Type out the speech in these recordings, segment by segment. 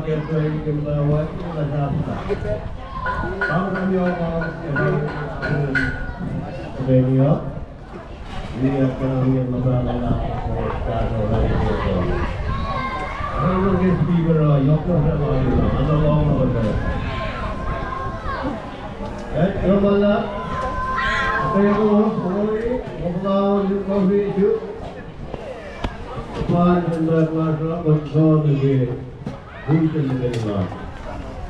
que estoy en la web y la raffle. Vamos a ver el venio. Y acá viene la bala carro de todo. Ahora que Sigrah yo creo que anda long over. Yo mala. Saya ko hoy, mablaw yung coffee issue.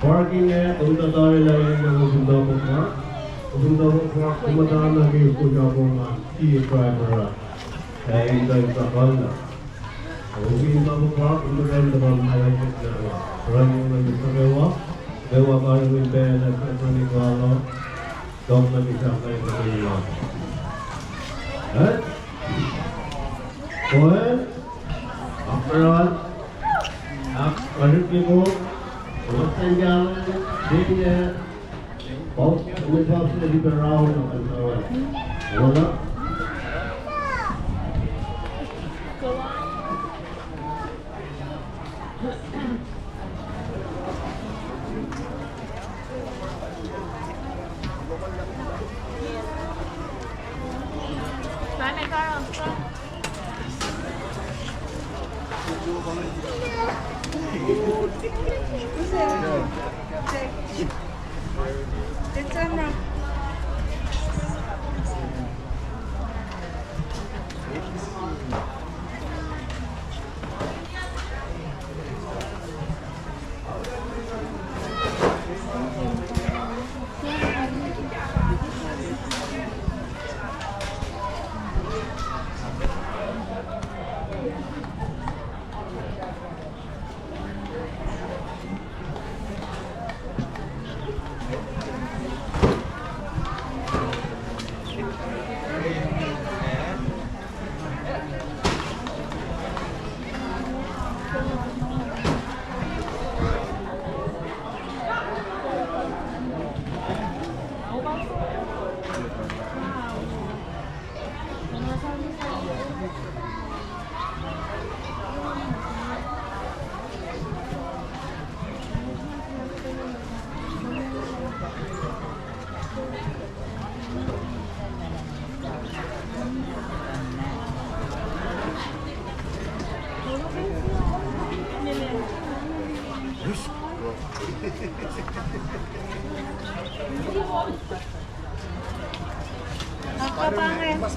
Parking है तो उनका तारे line में वो सुंदर को कुमार ना कि उसको जाओ ना ये ड्राइवर है इनका बंदा वो भी इनका वो पार्क उनका टाइम दबा मारा है रनिंग में निकले हुआ बाहर में बैन है निकालो डॉक्टर के साथ में निकले है ओए Afterall, people, what's the yellow, big both with us to be around and so on.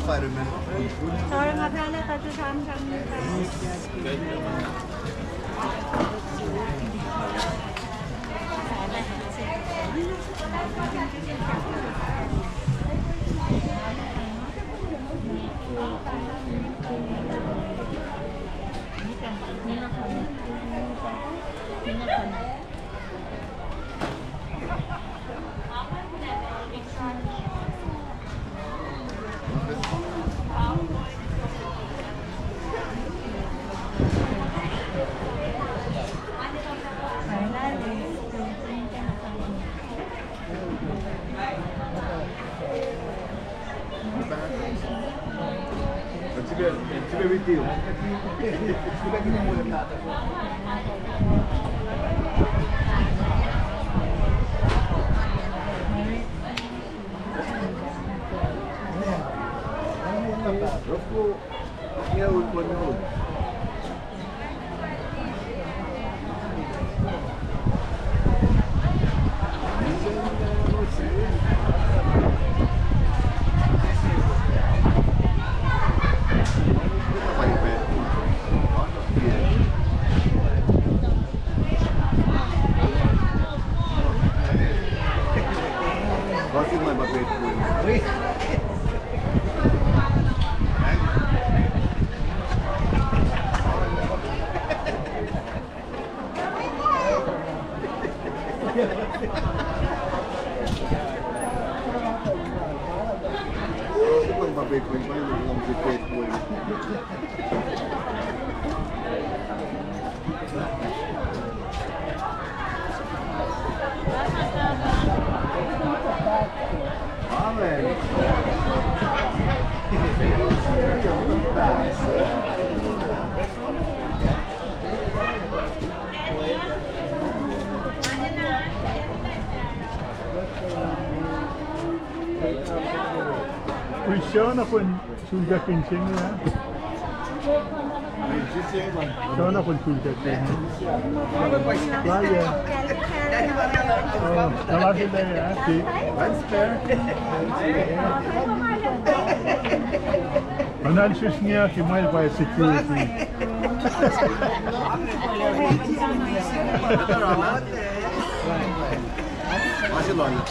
Spider-Man. Sorry, magkala tayo sa aming It's a big deal. Siya na kung suga kinsing niya. Siya na kung suga kinsing. Kaya. Oh, sama sila ya. Si. Analysis niya, kimail by security. Barcelona.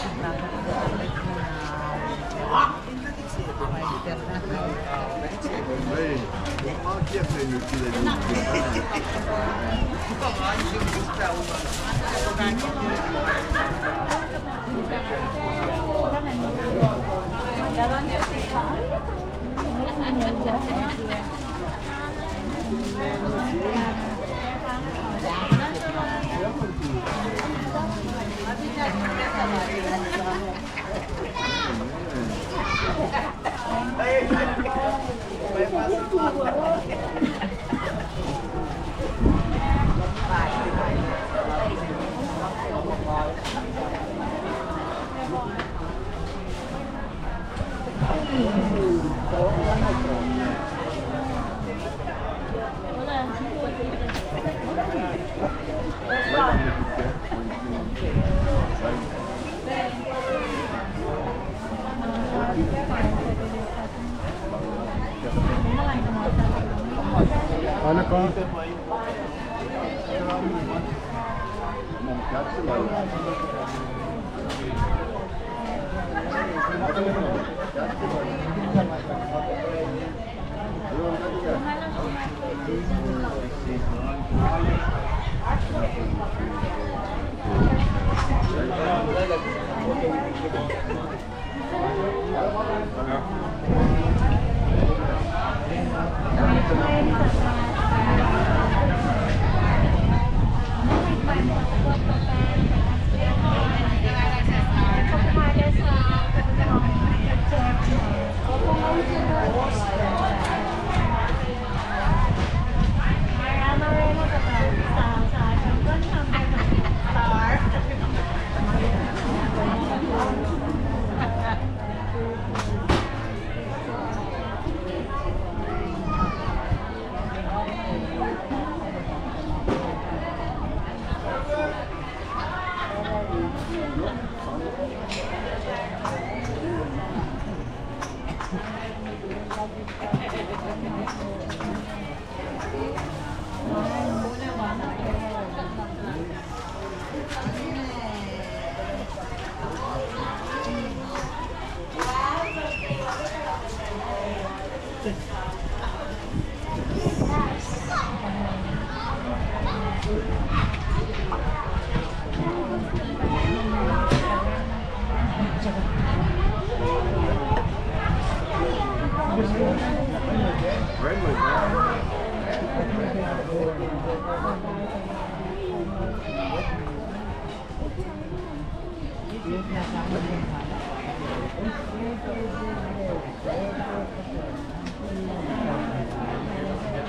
Ano ko?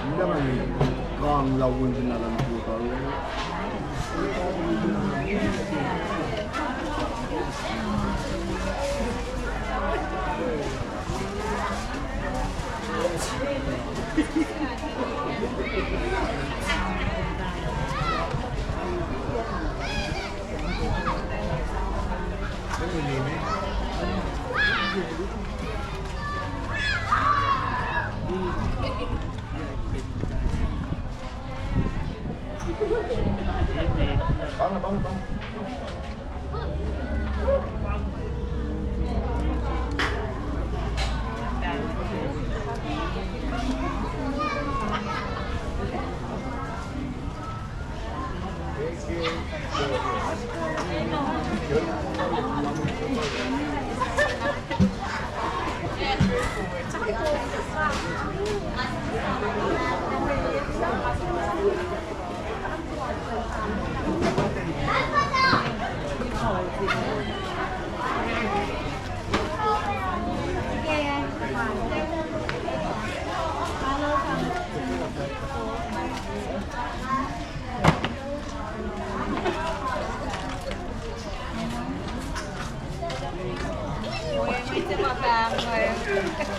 Hindi naman kang lawon din na lang po ito. Ôi, em mới xin vào vàng rồi. Minor,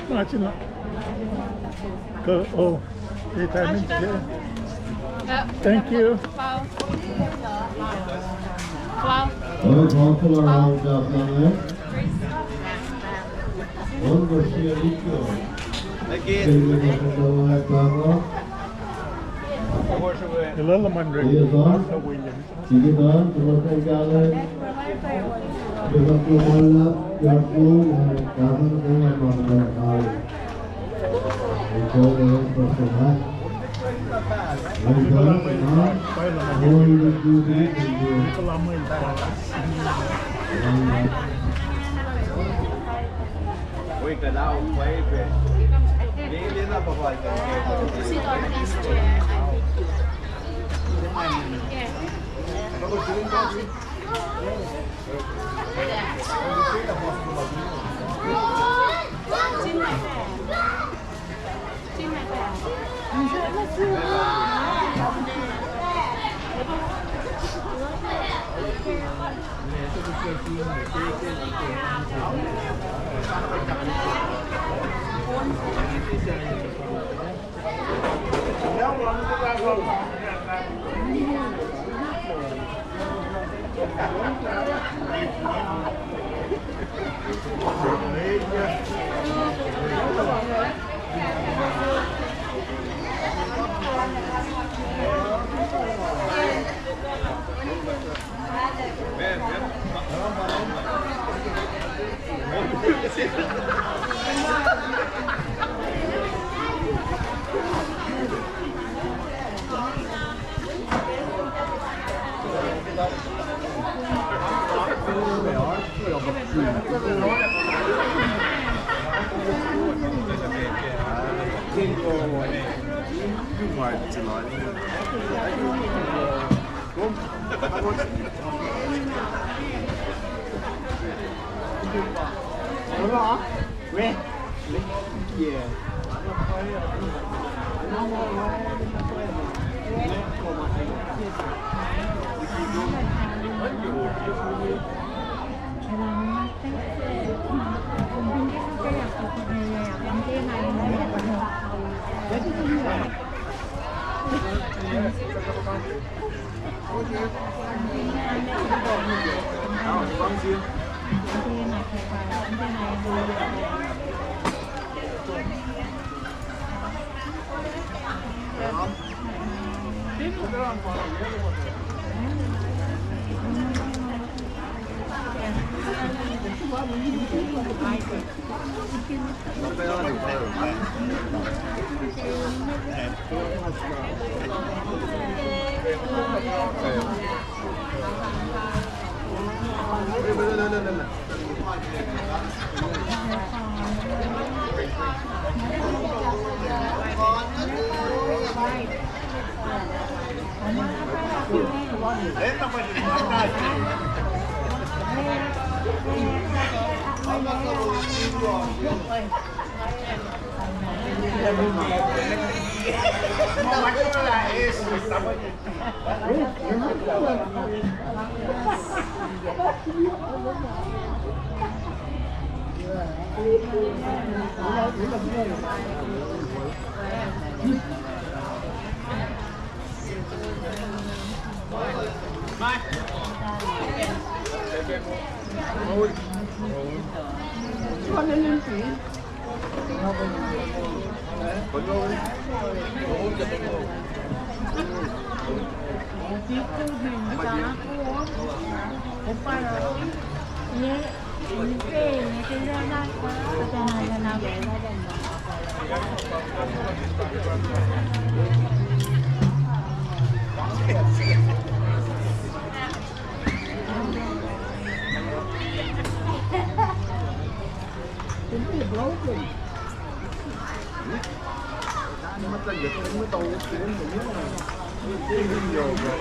That's enough. Go. Oh, retirement. Yeah. Thank you. Wow. Raffle around the One was here, Ilalaman rin. Sa Williams. sige doon, tumatay galing. Bilang lumalap, yakong, kaman ko nga mga tao. Ito ang personal. Ngayon, all the duties in you. Uy, kailangan ko pa eh. Hindi na pa ba? mất là giật cái mới tàu cái đến mình nhớ cái video rồi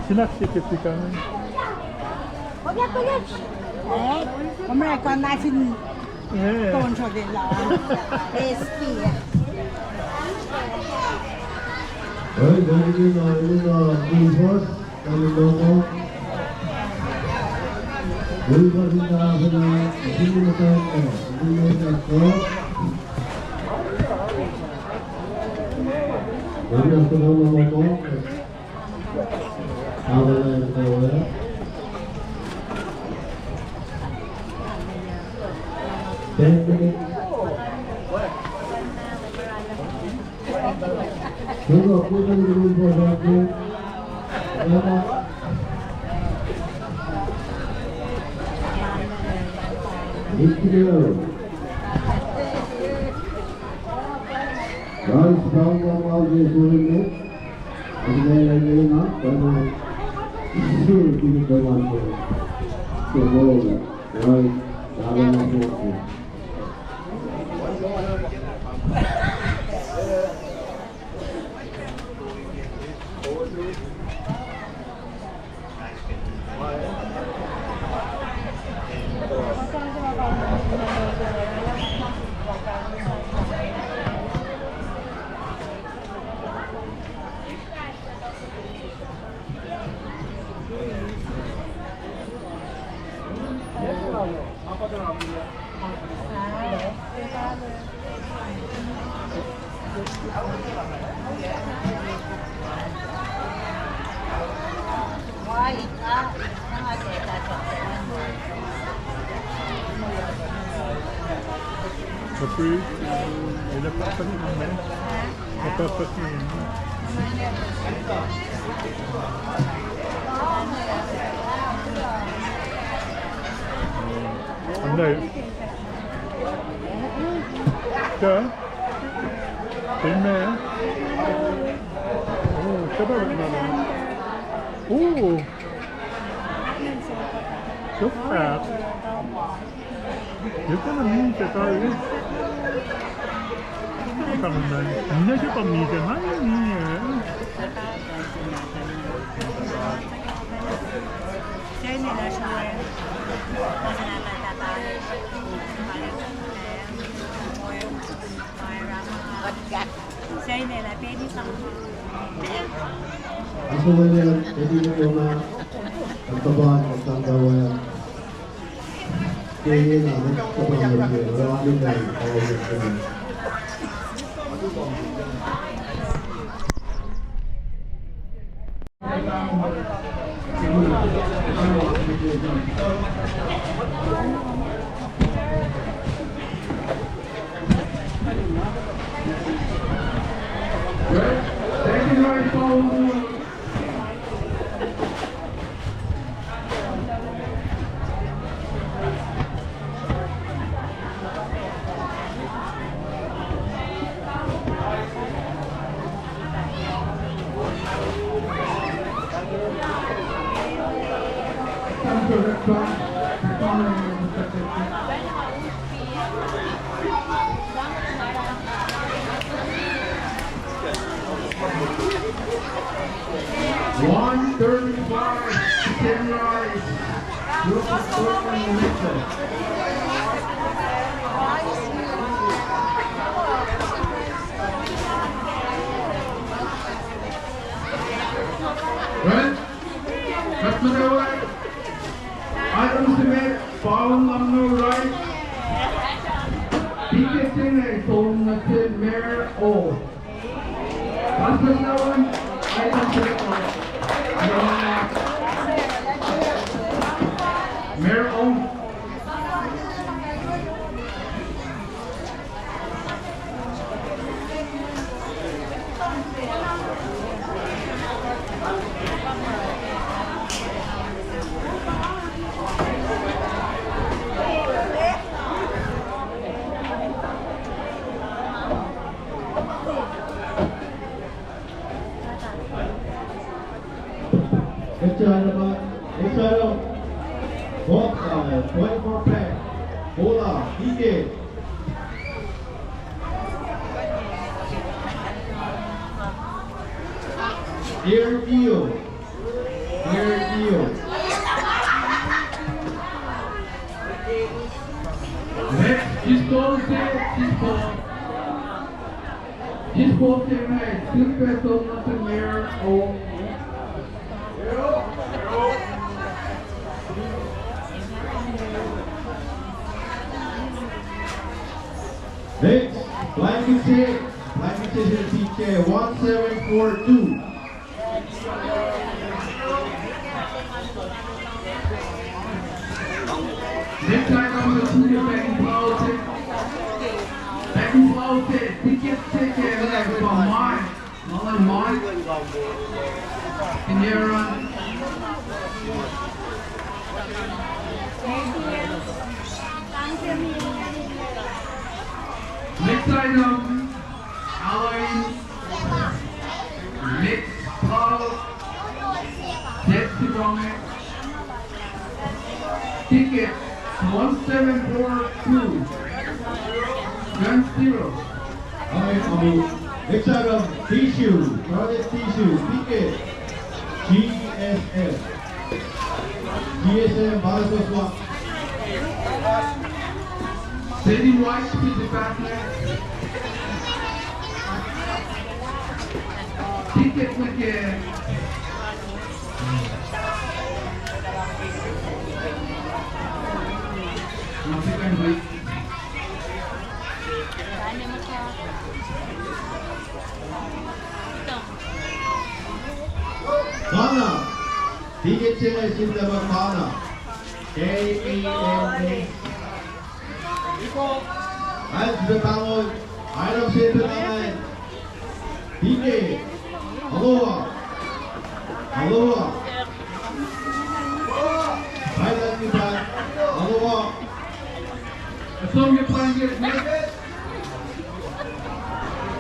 Sinaksit ito kami. Powiedz. Mleko na sin kończą wiele. Jest pije. Oi, dari na Bulford, kami logo. Bulford kita sudah sini macam ini macam. Jadi aku dah ngomong. Awal yang kedua. Juga aku dah dulu buat aku. Itu. Guys, kamu mau jadi ni? Ada lagi nak? Kamu ini kita kawan tu. Semua, guys, dalam aku. Tapi, ada apa ni mana? Apa ni? Anda, क्या? Filmnya? Oh, siapa bernama? Oh, coklat. Itu namanya sekali. Kamu dah, ini siapa minta mana ni? này là baby xong. Ako ngayon, hindi mo yung nagtabahan at nagawa kaya namin sa pamilya. Wala kami na yung pawagin kami. Next, blanket chair PK 1742. Next time on the studio backing politics, ticket from mine, Mullen Mike, and you're on. Next item, Halloween, mix, pulse, ticket 1742, 10. Next item, tissue, product tissue, ticket GSM, Balas Swap. Sending white to the partner. Ticket again. Ghana. Ticket sila Sindaba Ghana. K-A-N-A. At sudah bangun, item center naman. PK, aloha. Highlight kita, aloha. Asal kita panggil tiket.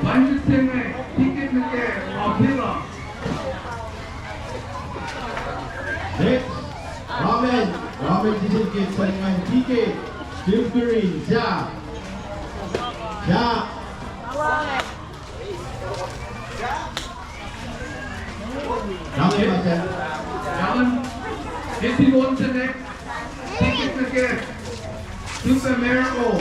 Panggil sini, tiket nanti, apela. Next, ramen disingkit sa dengan PK. Silvery, Ja. Alan, if you want to next, ticket again. Super Miracle.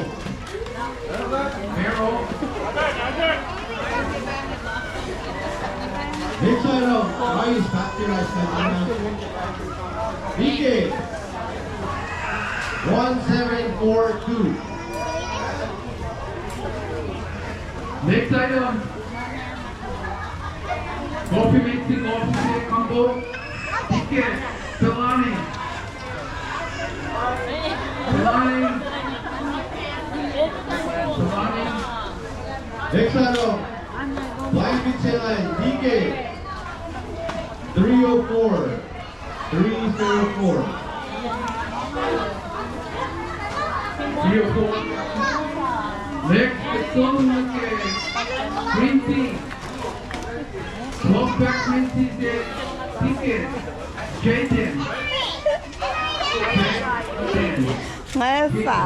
rice, happy rice, DK 1742. Next item. Coffee mixing officer combo. Ticket. Salami. Salami. Salami. Next item, Blind Pizza Line, DK 304. 304. 304. Next is green tea. 12 pack green tea ticket. Jaden. Ngesa.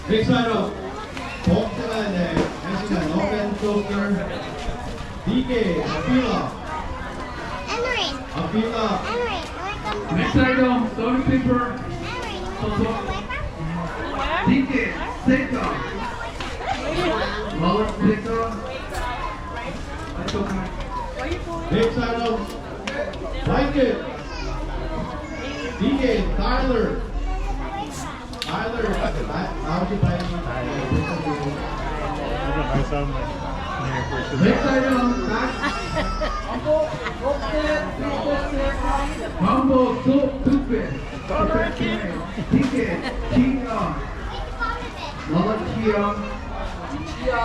Next item, Coke Line, National Open Toaster, DK, Apila. Apila. Next item, toilet paper. Ticket. Sigrah. Wallet Sigrah. That's okay. Next item, Blanket, DK, Tyler. Tyler, how would you buy me? Next item, Mambo soap toothpaste. Ticket, Chia. Wallet Chia. Chia.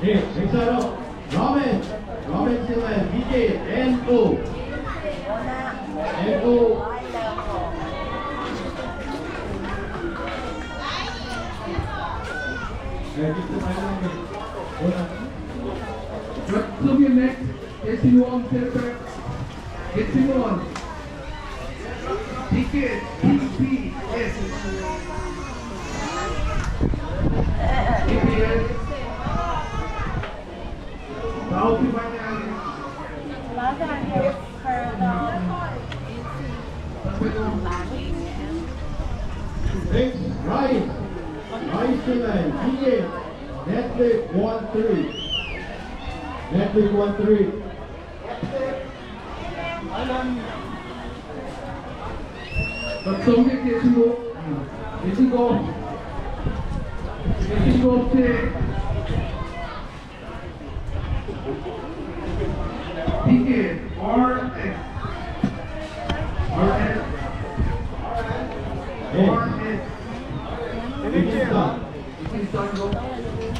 Hey, next item, Ramen Silan, DK, NO. NO. What's your next? SU1 Silver. SU1. Ticket, TPS. TPS. South Finance. Next, Rice Silan, DK, Netflix 13. Netflix 13. Baksoge Kesugo. Ticket RS.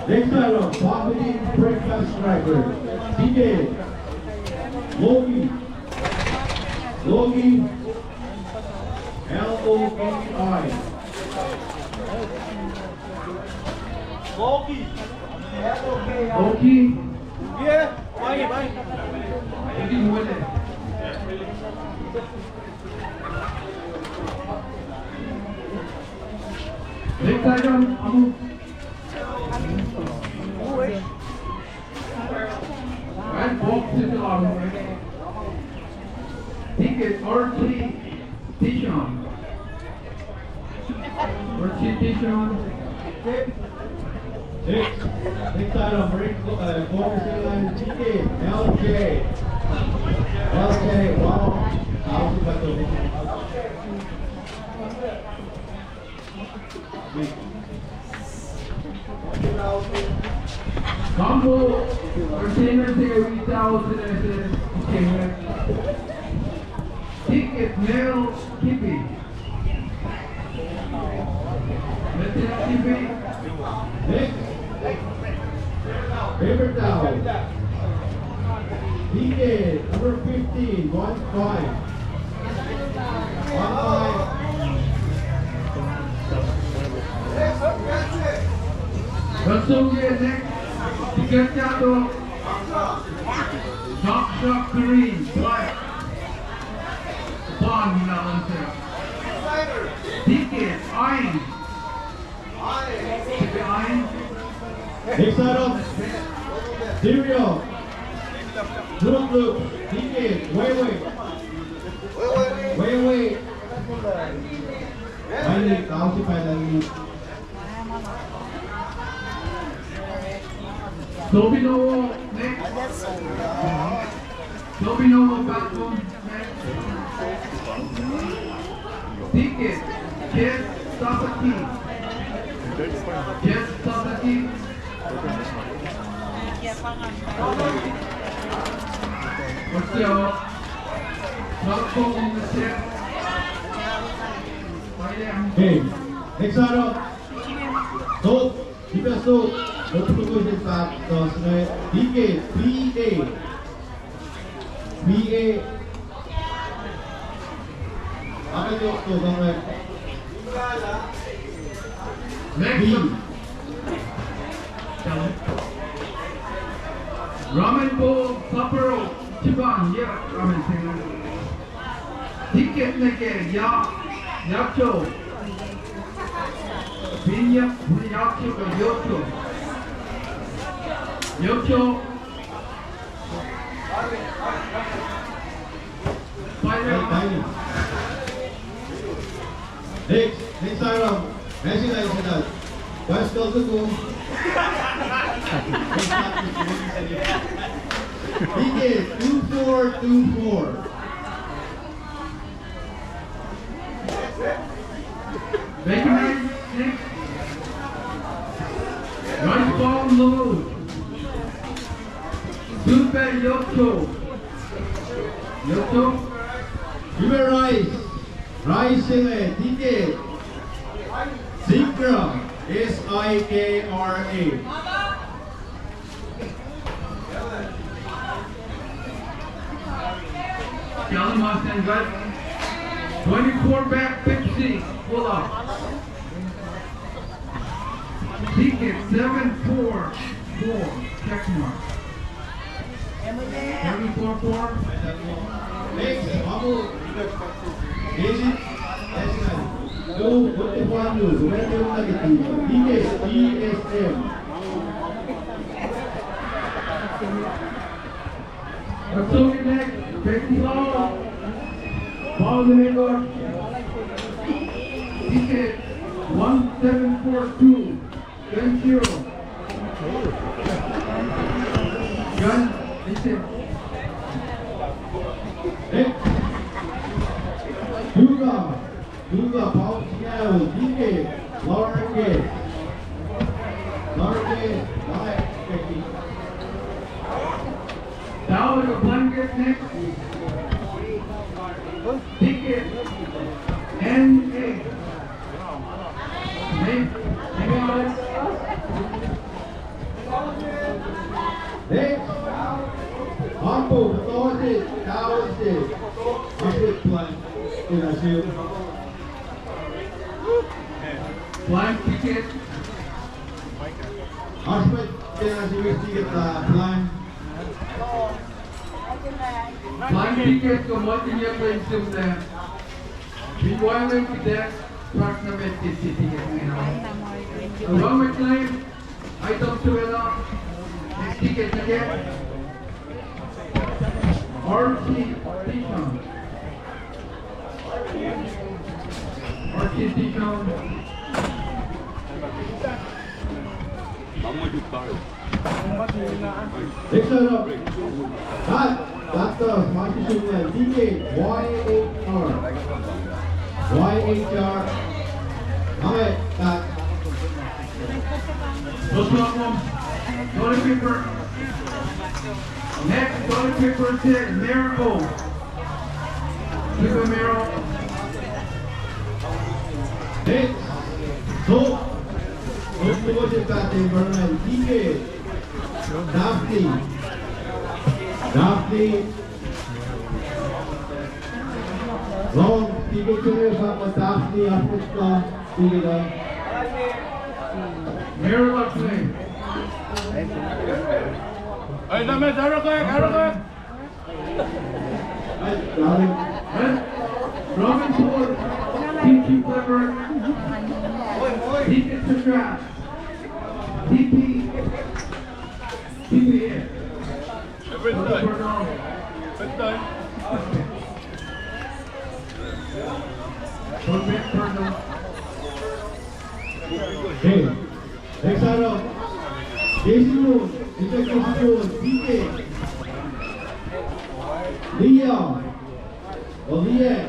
Next item, Poverty Breakfast Striker, DK, Logie, LOGI, Okay. Yeah, bye. Hindi mo wala. Next item, and box is allowed. Ticket RT Tishon. RT Tishon. Next item, focusing on DK, LJ, wow, how's it about Combo retainer there 3,000 Ticket Mel Kippy. Next, paper towel, DK, number 15, 1-5. 1-5. Baksoge next. Ticket Chato. Shock Green. Black. Bond Melancer. Ticket Ein. Ticket Ein. Next item, cereal, Fruit Loop, DK, wait. Wait. Mainit, ako si Pailangit. Domino next. Domino platform next. Ticket. Jet Sasaki. Jet Sasaki. What's the platform on the set? Okay, next araw. Suot, kita suot. Magtutuloy sa KOSRAE. Ticket, PA. Apa itu tuh bang? Next. Ramen bowl, Sapporo, Chiban, yeah, ramen thing. Ticket neke, yakcho. Binya, yakcho, yocho. Yocho. Next araw. Messi na yung sinad. West Coast ko. Ticket, 2424. Bacon next. Rice ball load. Super yocho. Yocho. River rice. Rice sile. Ticket. Sigrah. Sigra. Kelly Mustang got 24 back 50. Pull up. Ticket 744. Check mark. 744. Next, kamu. Basic. So, what the one news? Where do you like it? ESM. Let's go next. Becky Law. Ball the neighbor. Ticket 1742. Gun 0. Gun. Listen. Next. Sigrah, Paul Seattle, DK, Lowercase, Becky. Down with a blanket next. Ticket. NA. Name. Next. Humble, Authority, Taoist, Public Plan, in a shield. Blank ticket. Husband, in a shield, ticket, plan. Blank ticket ko mo tinya ko insum na. Biwanan kita truck na met ticket ngayon. Wrong with claim. Item to it up. Next ticket again. RT T-Town. RT T-Town. Next up. That's Martin DK, YHR. Okay, that. What's up, Mom? Toilet paper. Next toilet paper is Miracle. Super Miracle. Next. So, let's go to that environment. DK. Daphne. Long, ticket to the Daphne, Africa, Sigrah. Miracle claim. Ay, dame, harap. Robin Ford. TP Clever. Ticket to draft. TP. TP. Every time. Pardon. Okay. Next item. Jason Moon. Jason Moon. DK. Leah. Or Leah.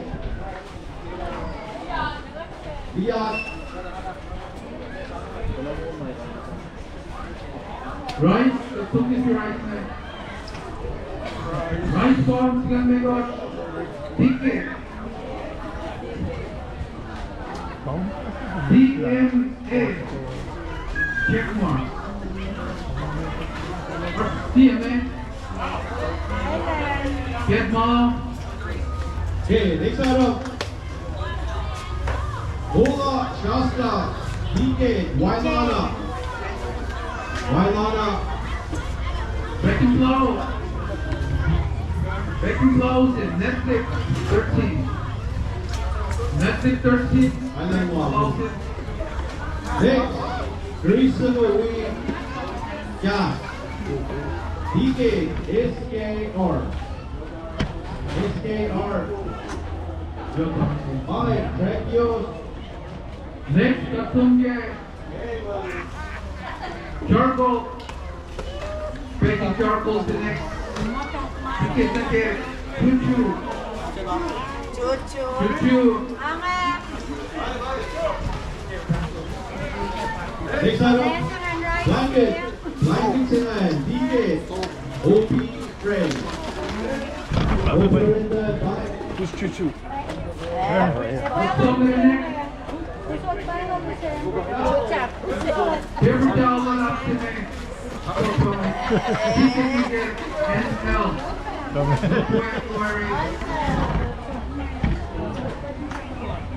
Leah. Rice, the soup is rice man. Rice forms can make us ticket. DMA. Check mark. DMA. Get mom. Okay, next item. Bola, Shasta, DK, Wailana. Wailana. Backing flow. Backing flows is Netflix 13. Netflix 13. I like one. Flows it. Next, Grayson Owi, Gas. DK, SKR. SKR. Alright, track yours. Next, Katunge. Charcoal. Baking charcoal is the next. Ticket, ticket. Choo-choo. Choo-choo. Next item, Blanket, Blanket Sinan, DK, OP Trade. Over in the back. Who's choo-choo? What's on the next? Every dollar up to me. Ticket, and help.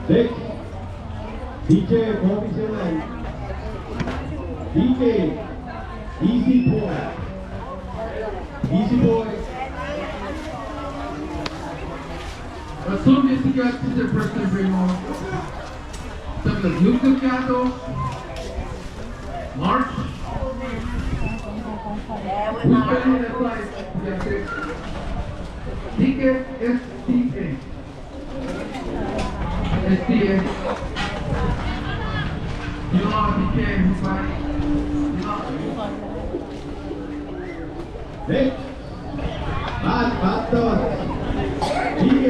Next, DJ Bobby Sinan, DK, Easy Boy. Easy Boy. As soon as you get to the person remote, some of the Bluetooth cattle, March, Ticket STA. STA. You know how DK who's right? Next, Bad Dog, DK,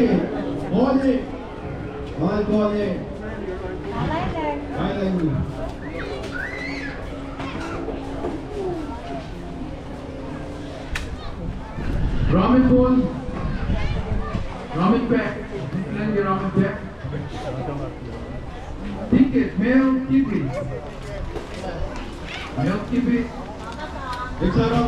Morning, Morning. Island. Ramen bowl, ramen pack, then your ramen pack. Ticket, male kibi. Male kibi. Next item.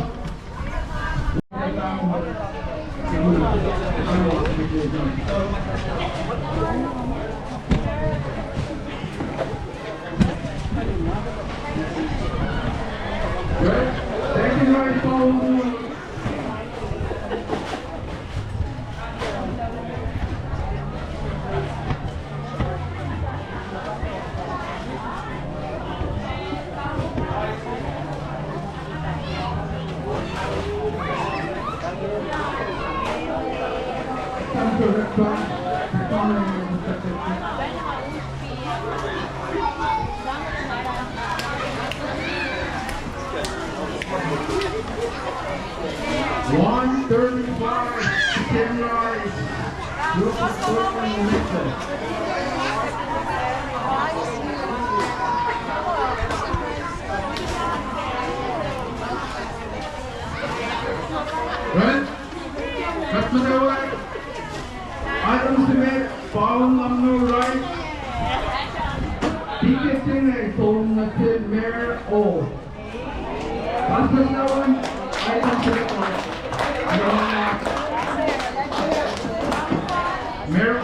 Good. Second right bowl. Chicken rice. Right? Cut me the way. Items to make found on the right. Ticket in a phone until Mayor O. What's the one? Items to the right. Mayor O.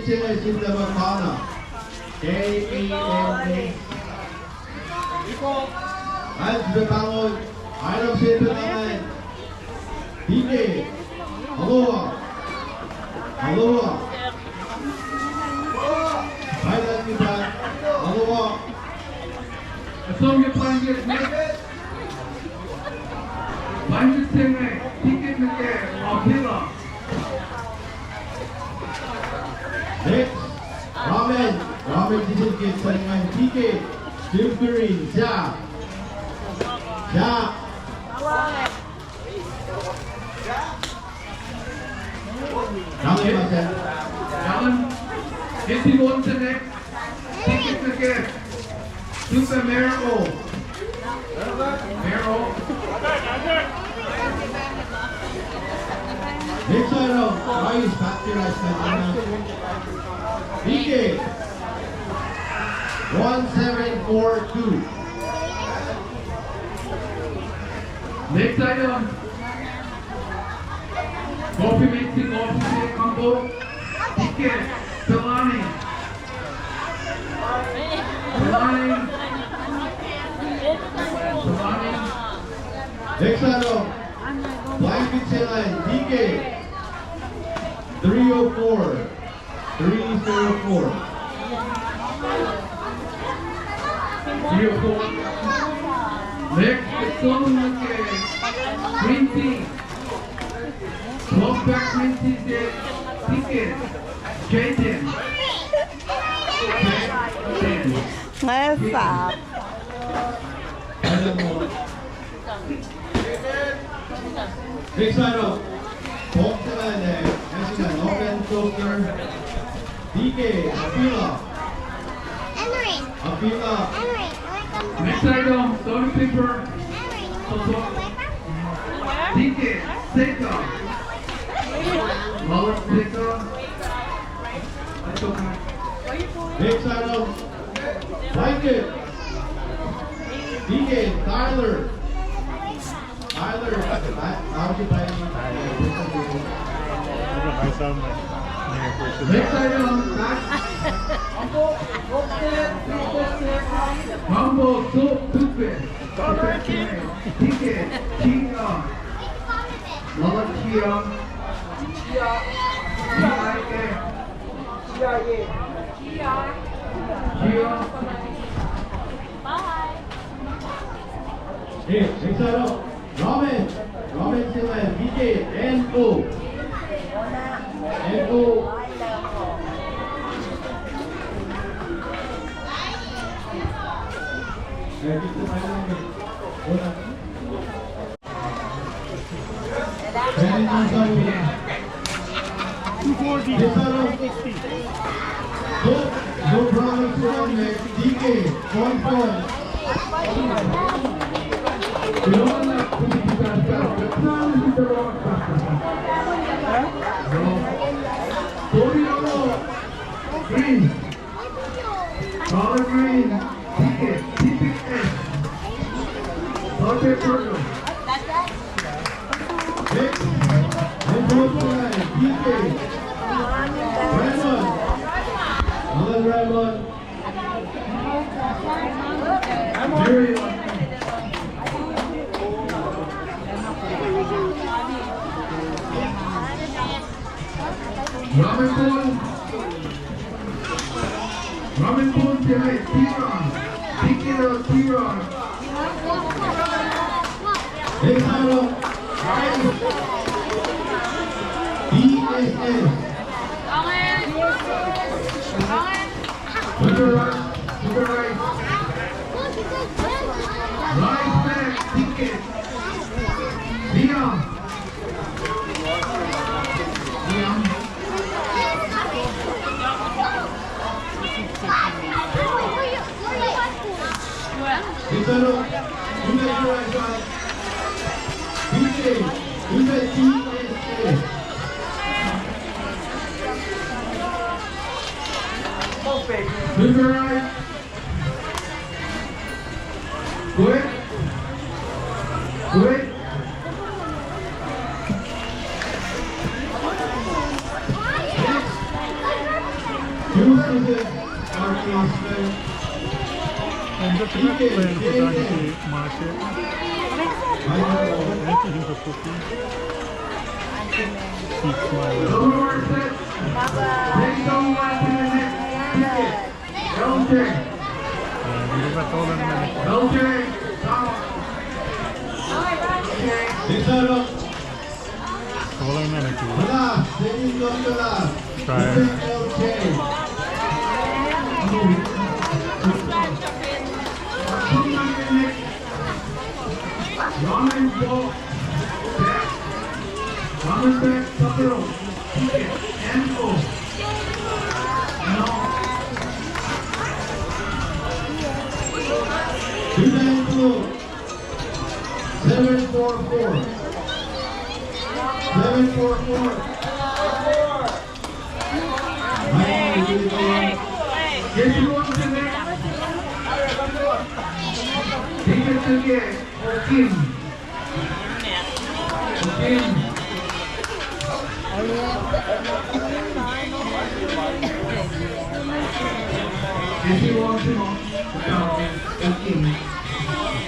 Chile Sindabakana. K-A-N-A. At Betangon, Item Sindabangan. DK. Aloha. Aloha. Thailand kita. Aloha. The song you're playing is next. Find the singer, ticket again, or pillar. Next, Ramen. Ramen disingkit sa dengan DK. Silvery. Ja. Ja. Kami masih. Alan, if he wants the next, ticket again. Super Mero. Mero. Next item, rice factory rice natin. DK 1742. Next item. Coffee mixing officer combo. Ticket. Talani. Talani. Talani. Next item, blanket chillin, DK 304. 304. 304. Next, the song again. Green tea. 12 pack green tea there. Ticket. J10. J10. ไม่ฝาก Next item, pork chillin, national Logan Coaster, DK Apila. Henry, Apila. Henry, welcome. Next item, salt pepper. Henry, Ticket. Sigrah. Lower Sigrah. That's okay. Next item, blanket, DK Tyler. Tyler, how would you buy May some Next item, Mambo soup toothpaste. Ticket, Chia. Lower Chia. Chia. Hey, next item, ramen. Ramen chillin, DK NO. NO. No problem from DK 1 Green. Color green. Ticket. TPS. Salt pepper. Next, DK Raymond. Alan Raymond. Jerry. Ramen bowl. Ramen bowl tonight. Tiran. Ticket or Tiran. Next item, rice. DSS. Sugar rice. Sugar rice. Rice bag. Ticket. Dion. Dion. Next item, DK TSS. Sugar rice. Good. Good. Önce tümek playing for Dagi Marche. Thank you for cooking. Keep smiling. Number set. Take someone to the next ticket. LJ. Give it all in a minute. LJ. Come. Next up, All in a minute. last, second on the last. Try it. LJ. Ramen ball. Ramen back. Sapero. Ticket. And go. No. 744. 744. Yes, you want to make. Ticket again. Kim. Kim. If you want to know, Kim.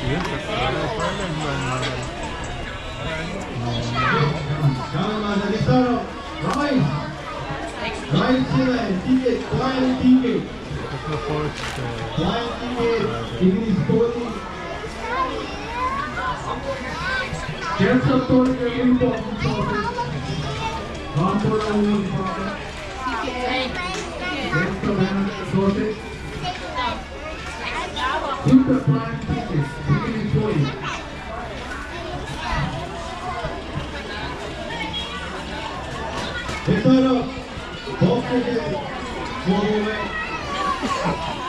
Yes, that's Right side, ticket, blind ticket. That's the first. Blind ticket, it is totally. Get some sort of important topic. Not for a woman topic. Get some topic. Super blind ticket. Ticket is for you. Next side up, box ticket, forward.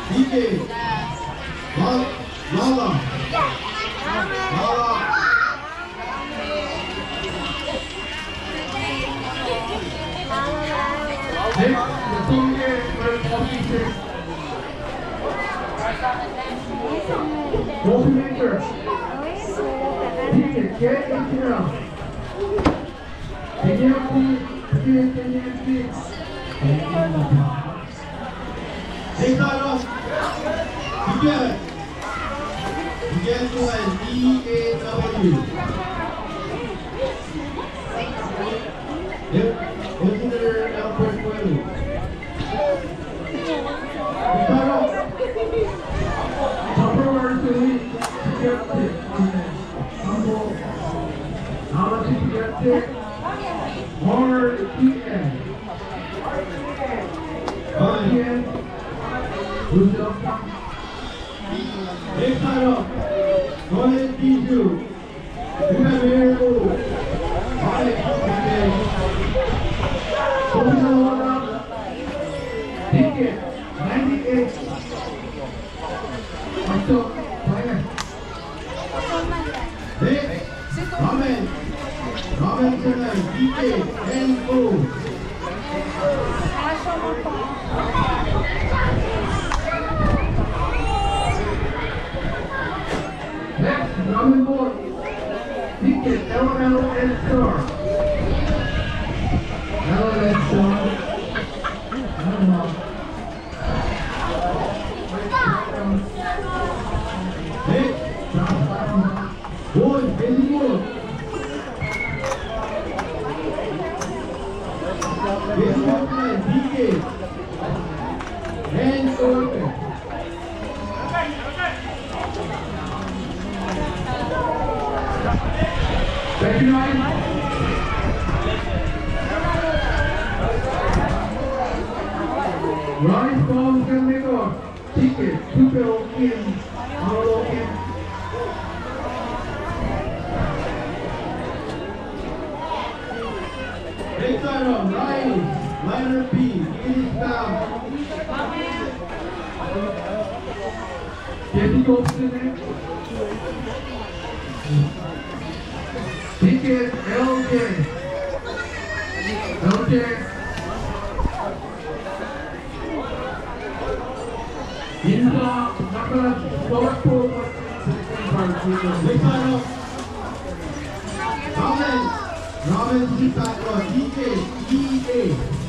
DJ, Lala. Next, the song here for coffee shake. Coffee maker. Ticket, get in here. Can you see? Next side up, begin. Begin to an EAW. Yep, consider Albert Well. Next side up. Tupperware to lead. Get it. Humble. Now let's get it. More TN. TN. Who's up? Next side up. Go ahead, T2. You have air move. Alright, okay. Open the one up. Ticket. 98. What's up? Fire. Next, Ramen. Ramen tonight, DJ, and go. Next, ramen board. Ticket. LLN store. LLN store. I don't know. Next, boy, busy boy. Busy boy tonight, DJ, and open. Thank you, Ryan. Ryan Palm can make a ticket. Super open. All open. Next side up, Rise, liner B, it is down. Getting off the neck. Ticket LJ. LJ. Insa, Nakala, Solapo, Next side up, Ramen Sita, DJ, EA.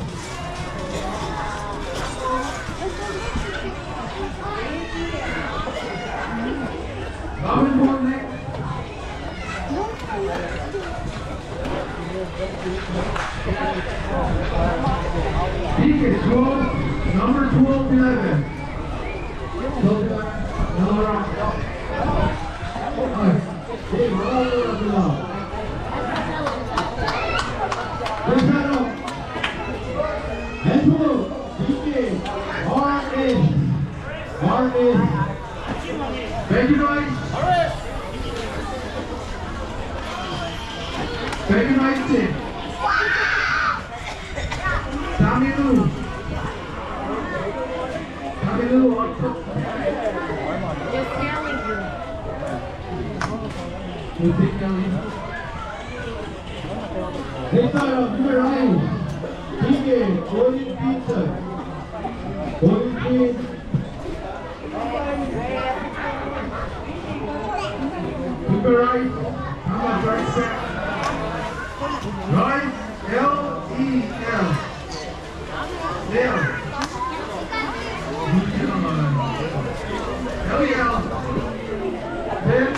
Baby noise. Baby noise. Tamilu. Next item, number 9. PK, Golden Pizza. Golden Pizza. Keep it right. Come on, right back. Right. L-E-L. L. L-E-L. Then.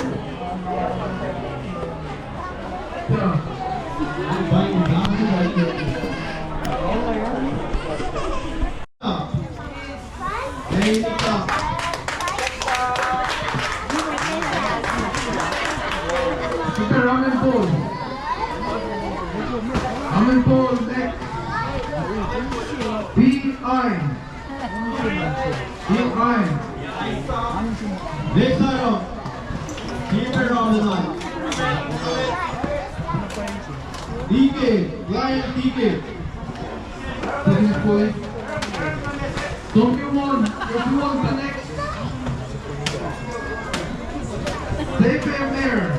Ramen bowl. Ramen bowl next. B-I. B-I. Next item, keep it on the line. DK, Lion DK. Second point. So if you want the next. Tape and mirror.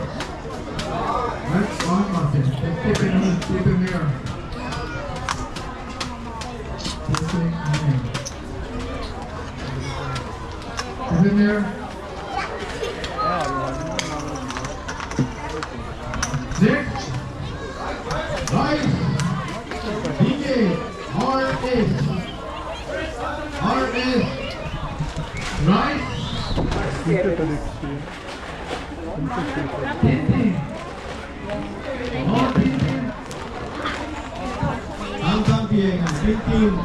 That's one button. Tape and mirror. Tape and mirror. Tape and mirror. Next. Right, DK, RS. RS. Right. Tintin. More Tintin. Hanggang Piengan, 15.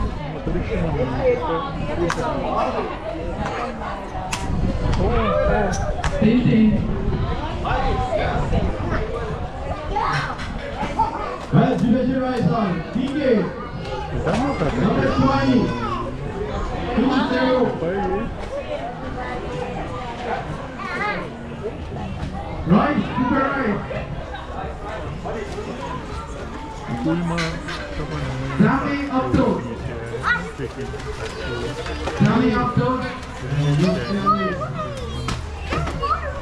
Tintin. Well, Judicial Rice on DK, number 20. 2-0. Right, super right. Sami Abdul. Sami Abdul.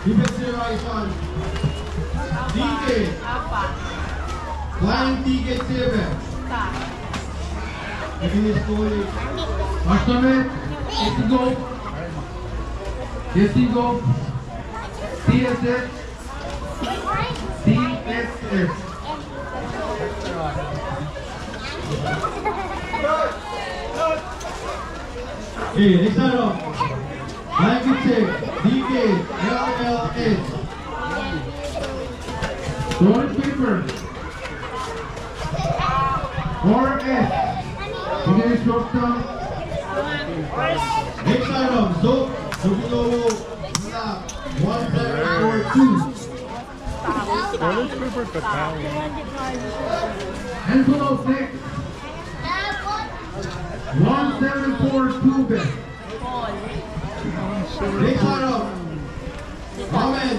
Defensive Rice on DK, Lion DK 7. Against goalie. Ashtame. Yesigo. TSS. TSS. Okay, next item. Lion Check, DK, LLS. Toilet paper. 4S. Against short term. Next item, Zook, Zokilowo, 1742. Envelope next. 1742 bet. Next item, Ramen.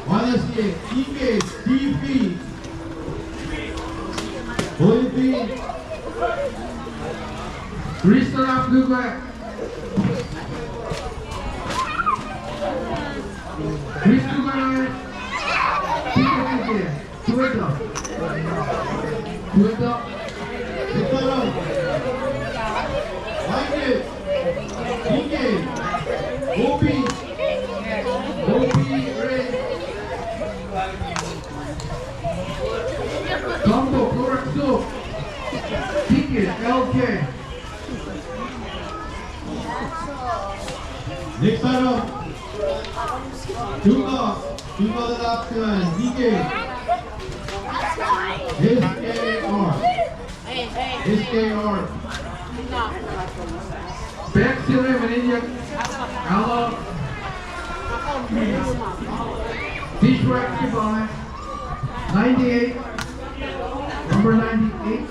Honestly, EK, DP. Holy Crystal Abdullah. Crystal Abdullah. Twitter. Next item, Mike, DK, Gopi, Ray. Combo, Clorox soap. Ticket, LK. Next item, Duga the last one, DK, SKR, SKR. Back ceremony, our dishwasher by 98, number 98.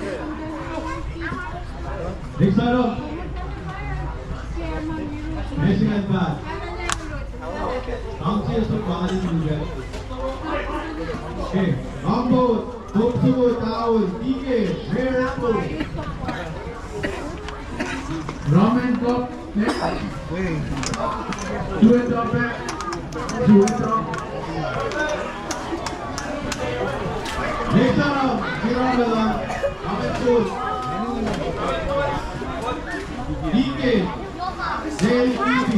Next item. Racing and bat. Downstairs to body to get. Okay. Long boat. Boat to boat down. DK. Rare boat. Ramen cup next. Do it up back. Do it up. Next item. Kirabela. Ramen boat. DK. JLPB.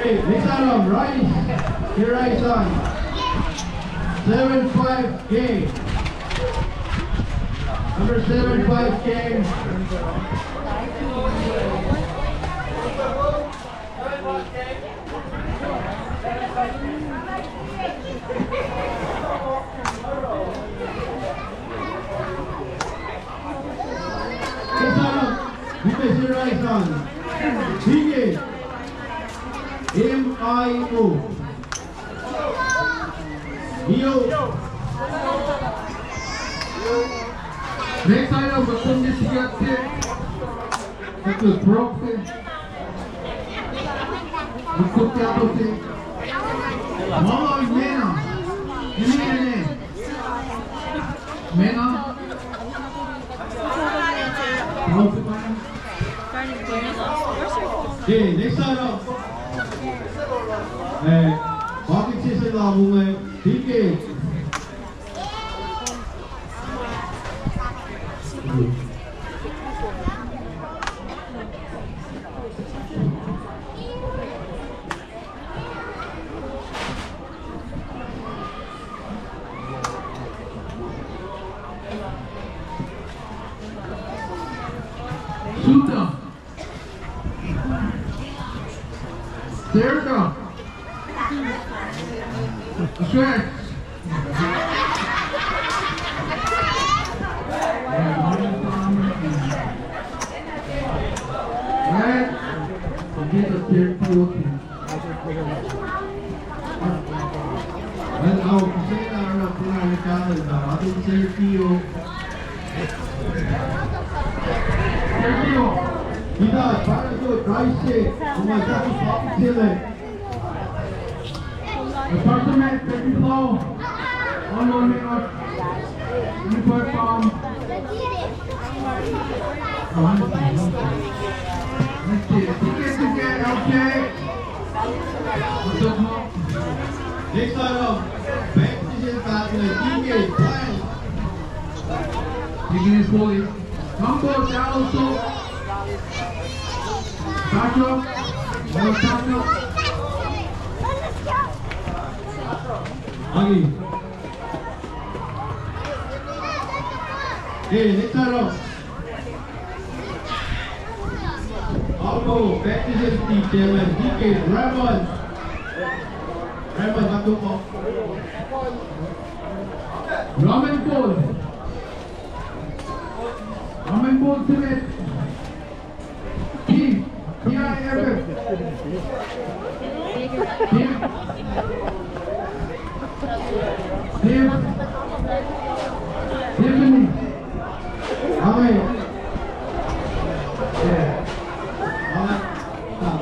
Okay, next item, rice. Here rice on. 75K. Number 75K. Next item, because here rice on. DK. MIO. Neo. Next item, betul dia siap-siap. Satu prop sih. Betul siapa sih? Mau mena. Ini. Mena. Mau sepanjang. Okay, next item. Bakit sila labungan DK. Sudah. Sigrah. Stretch. Right. Forget the third floating. Well, ako kasi na pinalikanan na ating Sergio. Sergio. Kita, para ito, rice shake. Kumasakit bakit sila. Approximate 50 flow. On 1 minute. Input from. Let's see. Ticket, okay. What's up, Mo? Next item, back to the battle, DK, Brian. Taking his goalie. Combo, down, so. Back up. No back up. Agi. Okay, next item. Albo, back to the team, DK, Ramon. Ramon, back up. Ramen bowl. Ramen bowl cement. Team. T-I-F-F. Team. Team. Tiffany. Okay. Yeah. Okay. Tama.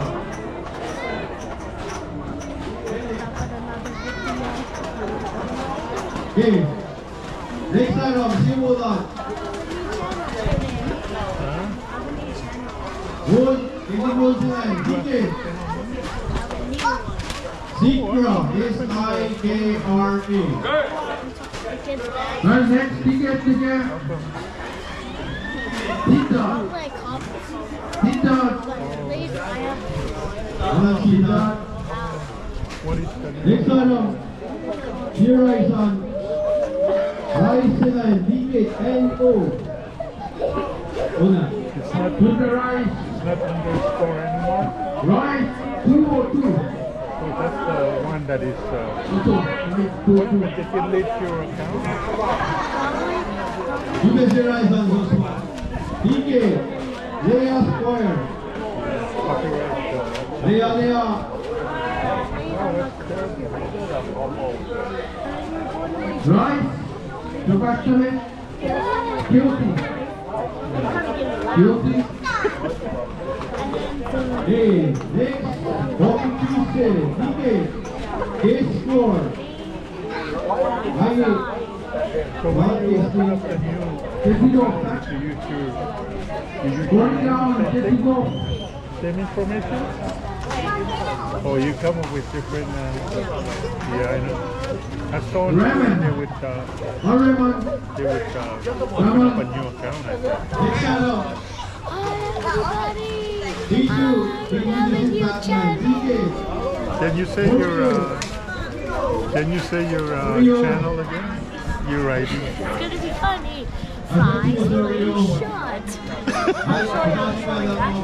Okay. Next item, simulan. Wood, individual design, DK. Sigrah, S-I-K-R-A. Our next ticket. Tita. Tita. Walang sita. Next item, here rice on. Rice sila, DK, N-O. Una. It's not, To the rice. it's not underscore anymore. Rice 202. So that's the one that is, Also, what if it leads your account? You can see rise on this one. DK, Lea Square. Copyright. Lea. Oh, that's terrible. rice. The rest of it. Guilty. Guilty. Hey, next, Walking Tuesday, DK, K-Score. So when you open up the new Get it go. to YouTube, you Going down. Get it go. same information? Oh, you come up with different, yeah, I know. I saw it Ramen. they would, Ramen. they would open up a new account, I think. Next channel, D2, DK. Can you say your channel again? Your ID. It's gonna be funny. Fly,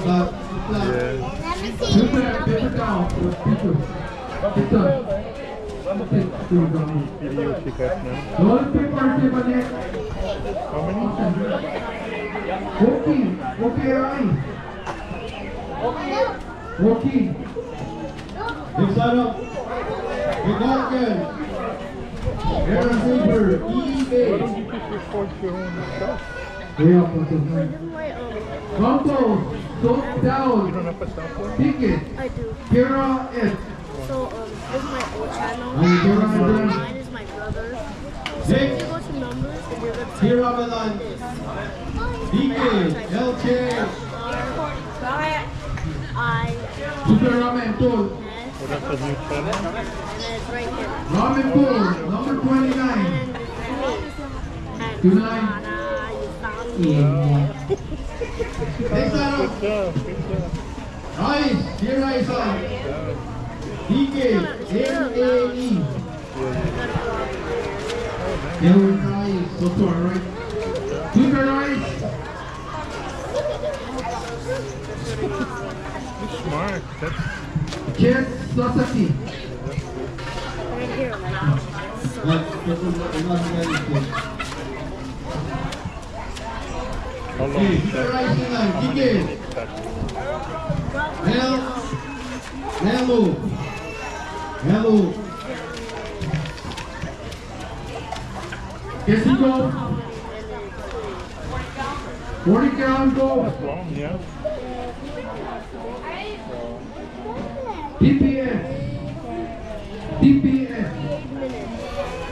shot. Yeah. Get it down. Get done. Video ticket now. Roll paper, Tiffany. How many? Okay, right. Okay. Next channel, McNaughton, Aaron Saber, Why EA. don't you just record your own stuff? Yeah, put it right. Compo, soap You down. don't have a software? Ticket. I do. Kira S. So, this is my old channel. Kira Mine is my brother. So if you Next, go to numbers and you're gonna Kira Milan, DK, LJ. Super Ramen Pool. Oh, that's a new channel? And it's right here. Ramen Pool, number 29. And me. Tonight. Next Good channel, job, good job. Rice, here Rice on. DK, MAE. Yellow rice. So far, right? Super rice. You're smart. That's Jet Sasaki. Right here, how long Okay, is Super that? Rice on, DK. Hello. Yes, you go. 40 gallon go. That's long, yeah. DPS. DPS.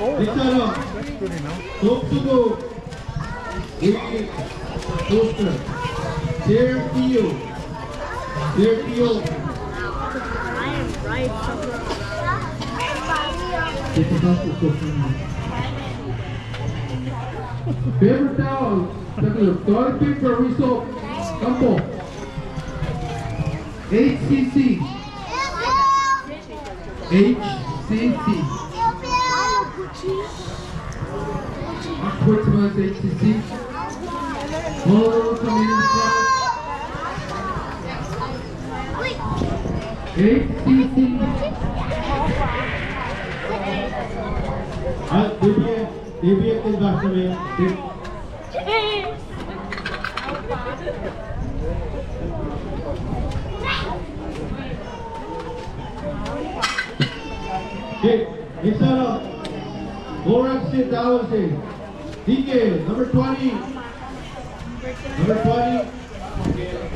Oh, Next channel, that's good enough. Soap to go. Toaster. Sergio. I am right somewhere. Paper towel. Toilet paper, result. Campo. HCC. HCC. Which HCC? Honolulu Community College. HCC. DBF is back to me. Okay, next channel. Gorak Sit Tower Say. DK, number 20. Number 20.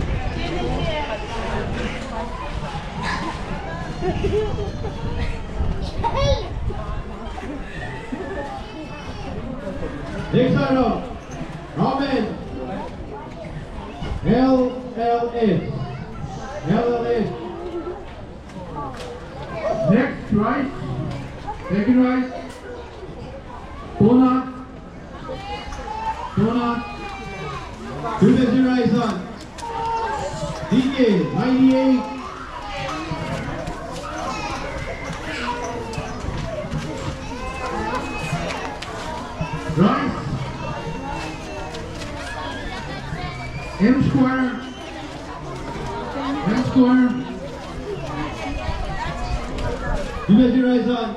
Next channel. Ramen. LLS. LLS. Next, rice. Second rice. Donut. Donut. Two dozen rice on. DK, 98. Rice. M Square. square. Division Rise on.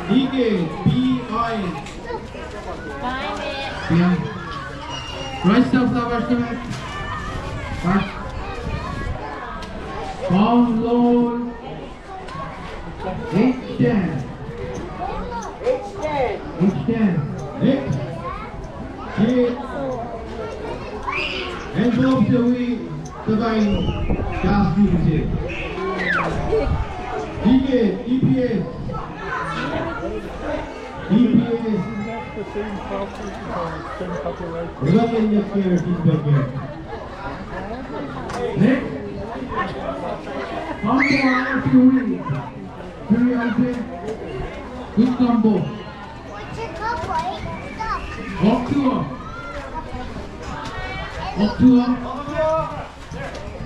DK, BI. Yeah. Right step flowers to it. Back. Down low. H10. H10. Next. Hit. Envelope the wing. Sabay. Gas music. DK, EPS. EPS. Isn't that the same property, same copyright? Run in your care, feedback here. Next. Combo hour Fury. Fury Alpin. Good combo. What's your cup, right? Stop. Walk to up. Walk to up.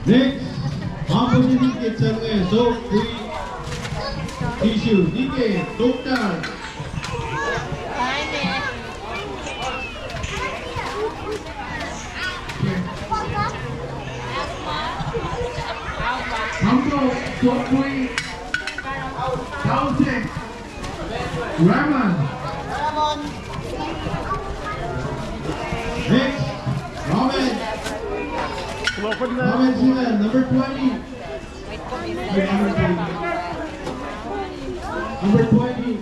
Next. Opposite kitchen में soap free tissue. DK, soap down. Combo top 3. Thousand. Raman. Next. Ramen. Open that. Ramen Sina, number 20. Number 20.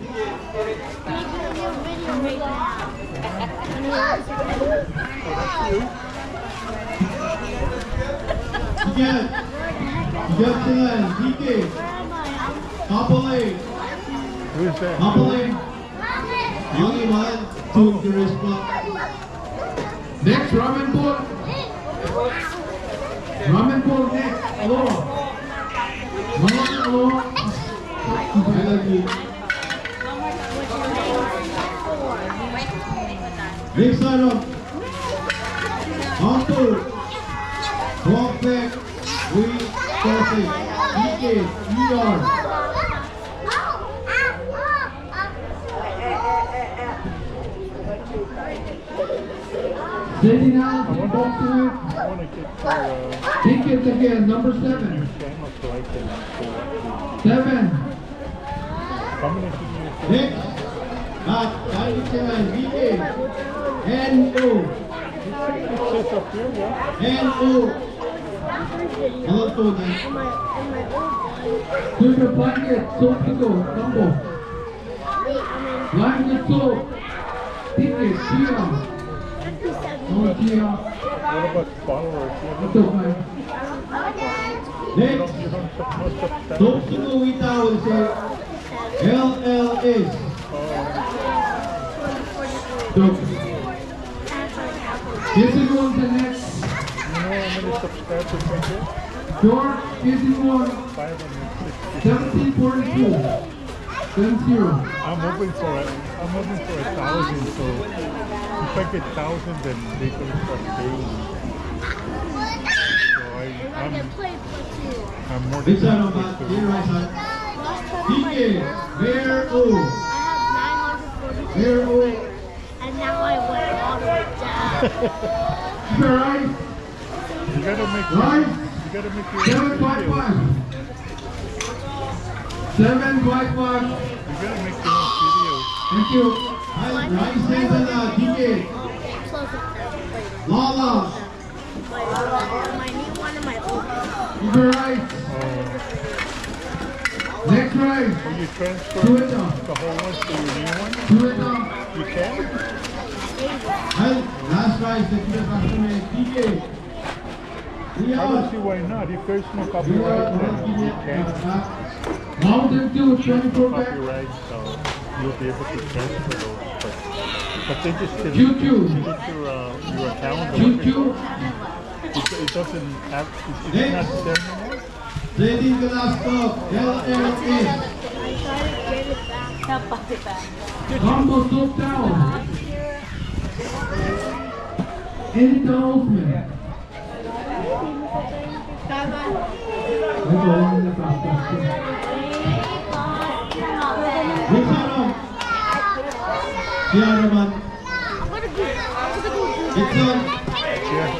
Again. Again, DK. Kapolay. Who is that? Kapolay. Only one, two, charisma. Next ramen bowl. Ramen bowl next. Hello. Hello. I love you. Next item. Onto. Walk back. We coffee. DK. ER. Sitting out. Box to it. I want to get Tickets again. Number 7. channel so I can 7. how many did you Next. DK. NO. it says up here, yeah? NO. Hello to them. Super bucket. Soap to go. Combo. Line with soap. Tickets. Chia. Oh, Chia. What about followers? Ito ba? Next. You don't supposed to Soap to go with towel say LLS. Soap. This is one the next. You know how many subscribers I get? George, this is one. 560. 1742. 70. I'm hoping for 1,000, so if I get 1,000 then they're gonna start paying me. So I'm more than This item happy back. to Here right side. DK. Where O. Where O. And now I went all the way down. Keep your eyes. You gotta make Right. you gotta make your own video. 755. 755. You gotta make your own videos. Thank you. Rice and DK. Lala. My new one and my old one. Keep your eyes. Next right. Will you transfer Do it now. the whole one to your new one? Do it now. You can? Last rice. The customer DK. I don't see why not. If there's no copyright, then you can. Mountain Dew 24 pack. Copyright, so you'll be able to transfer those. But they just delete Choo-choo. your account. Choo-choo. It doesn't have. It's not there anymore. Trading glass cup. LLS. I tried to get it back. I'll put it back. Combo soap towel. Any towelsman. Ito ang napasok. Next item. Siya naman. It's on. Yeah.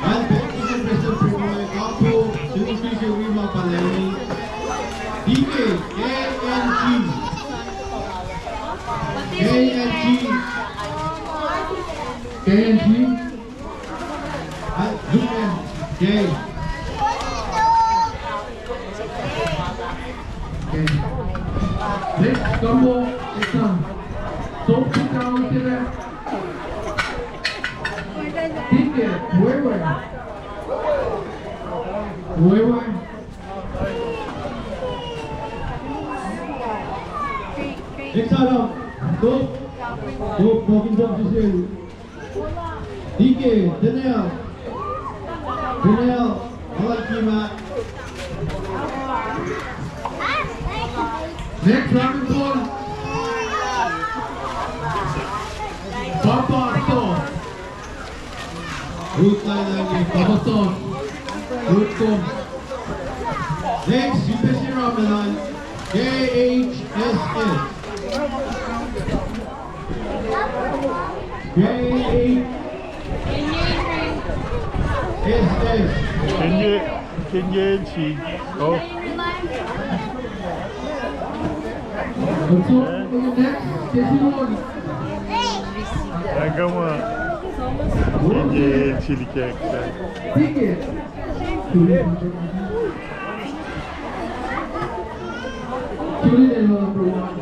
Alpin. Okay. Next combo is some soap down there. Ticket, where? Next 사람 또 거긴 좀 주세요. DK Daniel Malakima. Next round ball. Papa sauce. Root line Papa sauce. Root com. Next Super Ramadan KHSS. KHSS. Kenyenchi. Oh. Also, next, Kesimon. Agama. Kenyenchi likek. Ticket. Children number one.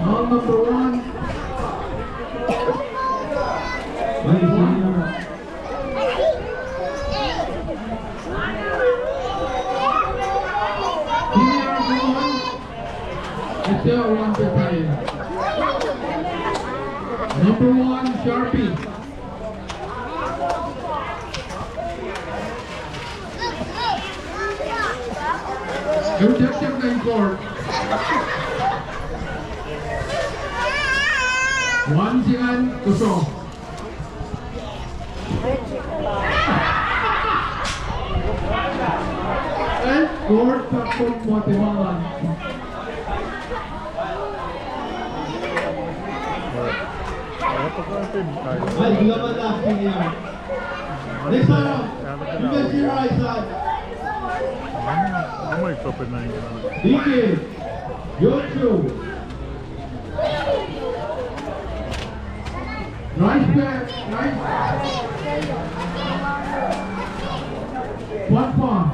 All number one. One battalion. Number one, Sharpie. Objective 9-4. One Jian KOSRAE. And Lord Takong Guatemala. Ay, di naman acting yan. Next round, Defense your right side. I'm like open na yun. DK Yocho. Right back, right. One point.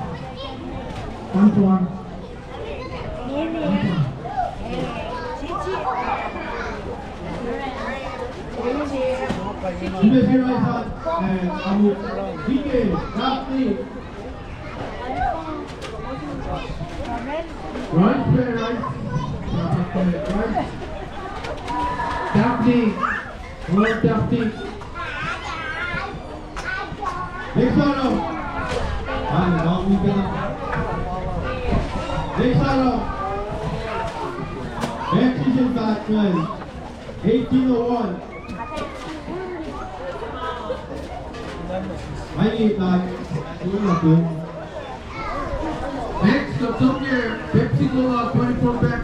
Defense your right side. And Abu DK Daphne. Right square, right. Daphne. Lord Daphne. Next round. Ay, nakakawin ka na. Next round. Next season batsman. 1801. I need like, Next, Sophia, Pepsi Cola, 24 pack.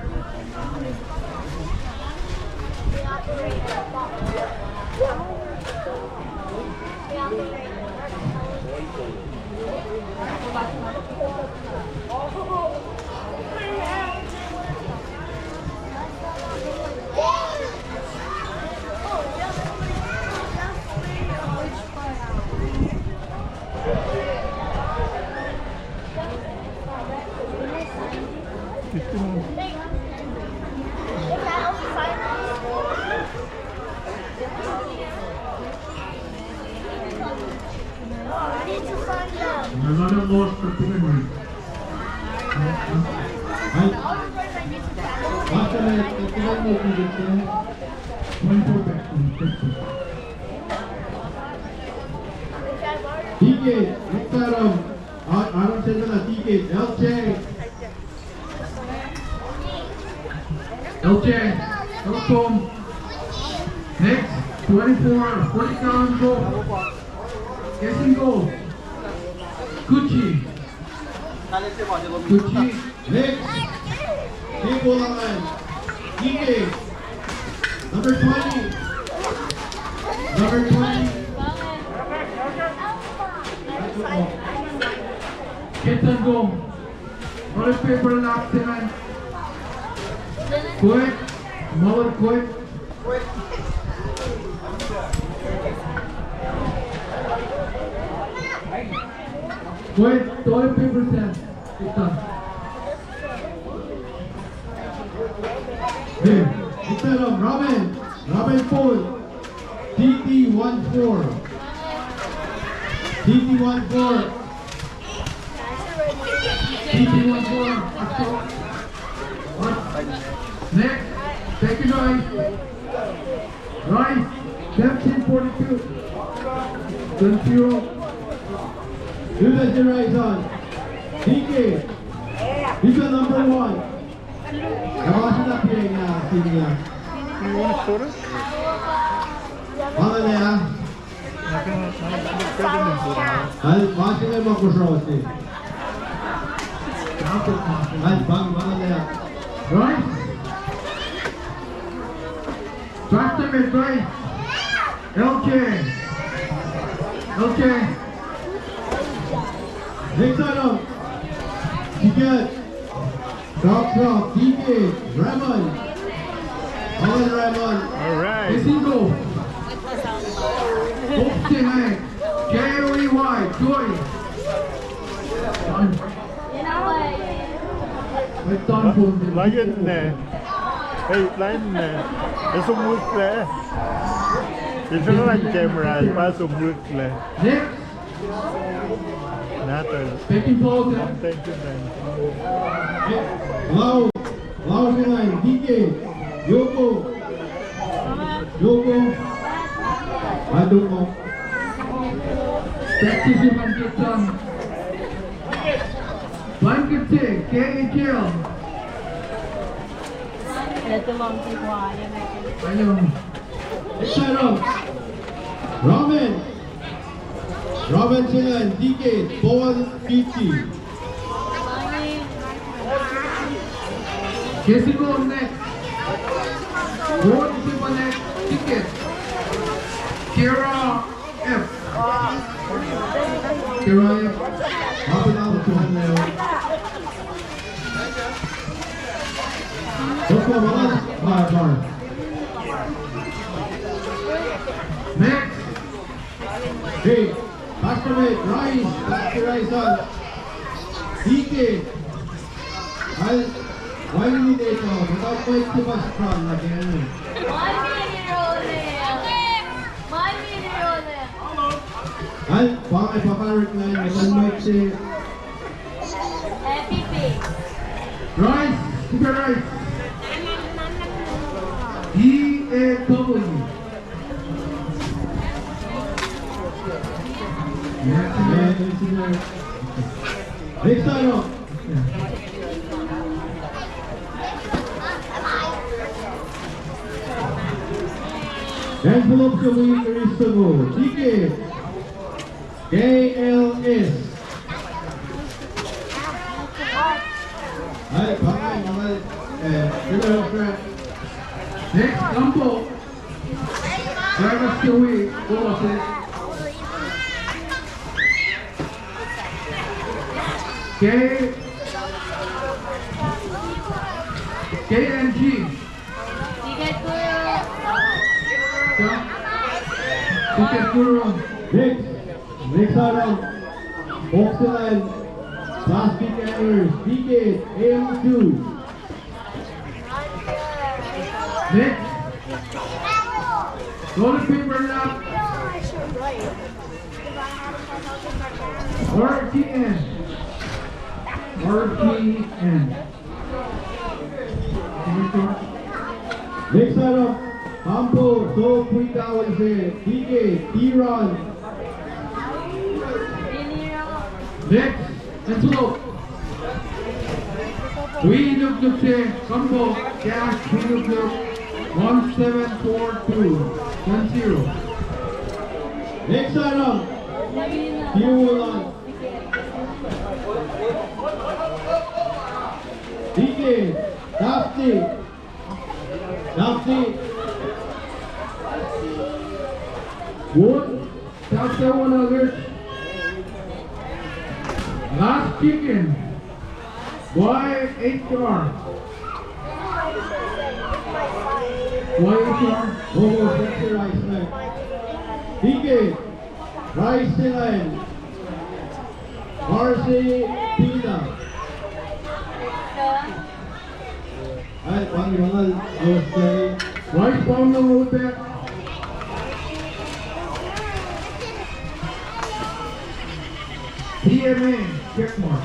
Another loss for Pugani. DK, next round. Aaron said na DK, LJ. LJ, welcome. Next, 24, 40 count go. Guessing go. Gucci. Next, Nico Laman. DK, number 20. Number 20. Get and go. Roll paper lock tonight. Quick. More quick. Quick. Toilet paper stand. It's done. Instead of Ramen Pool, TT14. TT14. TT14. Next, second rice. Rice, 1742. 10. Do the rice on. DK. He's the number 1. Nabawasan na piyay na sino niya. You want a soda? Mga niya. Masin na yung mga kusros eh. Bang, mga niya. Rice. Tractor rice. LK. Next item. Ticket. Drop, DK. Ramon. Ramon. Alright. Cinco. Optimate. KOEY. Joy. May done po. Layan na. Hey, layan na. Nasumut na. Ito na lang camera. Pasumut na. Next. Natal. Baking powder. Thank you, man. Wow, Milan, DK, Yoko, Adumo. Practice yung mankitan. Blankete, KHL. Ito lang si Juan. Ayun. Next item, Ramen Sinan, DK, 450. Kesigo next. Board Sipa next. Ticket. Kira F. Kira F. Happy now to hand now. Opo, bar. Next. Hey, back to rice on. DK. Why do you need it now? Without quite too much strong again. Ay, baka ipakarit na yun. Ito might say. Rice. Super rice. EAW. Next item. Envelope kami Kristogo. Ticket. KLS. Ay, bangay, mga Next, Campo. Service Kiwi. Bose. KNG. Ticket Guru. Next item. Oxygen. Plastic Errors. Ticket. AM2. Next. Toilet paper wrap. RTN. Next item. Campo. So quick hours here. Ticket. T-Run. Next. Envelope. We look Campo. Cash. We look 1742. 10. Next item. Fuel. DK, Dafty, Wood, chapter 100. Last chicken. Why 8 car? Why 8 car? Bobo, sexy rice man. DK, Rice Line, RC Pina. Ay, Panginoon, KOSRAE. Right palm ng ute. PMA, check mark.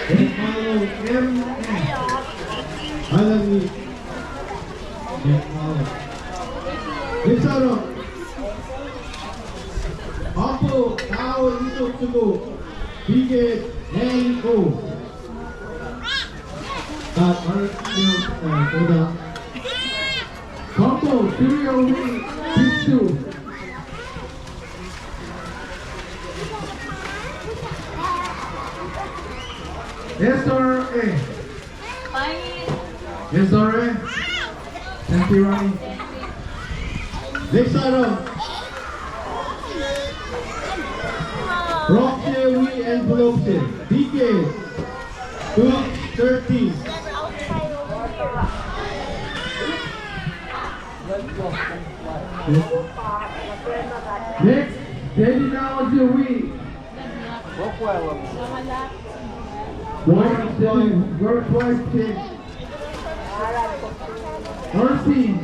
MMA. Halagi. Next araw. Apo, tao, isok, sugo. Bigit, N.O. At Oda. Combo, Serial V, Pictu. SRA. SRA. Thank you, Ronnie. Next araw. Roxy, we envelopes it. Bigit, 230. Next, Daddy now is the week. White seven, work white six. Ursine.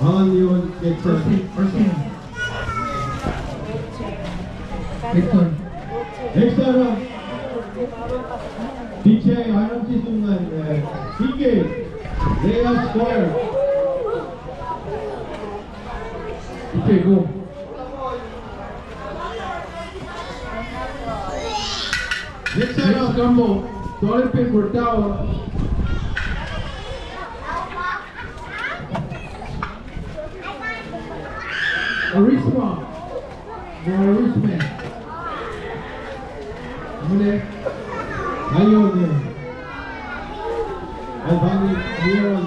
On yun, next araw. Ursine. Next one. Next araw. DJ, harap si Sungan. Bigit, Lea Square. Okay, go. Next Next araw. combo, toilet paper towel. A wristband. Or a wristband. Muli. Ayun yun. Ay, bali, here.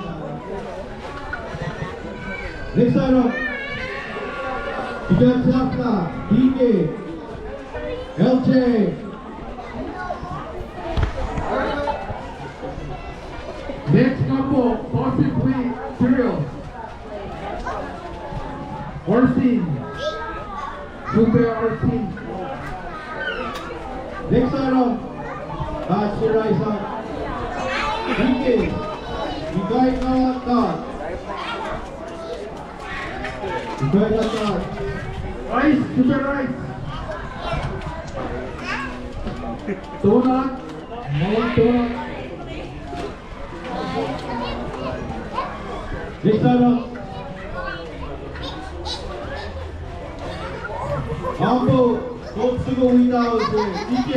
Next araw. Bigat Sakta, DK, LJ. Next combo, positive wing, cereal. Orsine. Super Orsine. Next araw. Shiraisa, DK, Bigay Kawata. Bigay Kawata. Rice, super rice. Donut. Mount donut. Next araw. Ambo, Kopsugo without DK.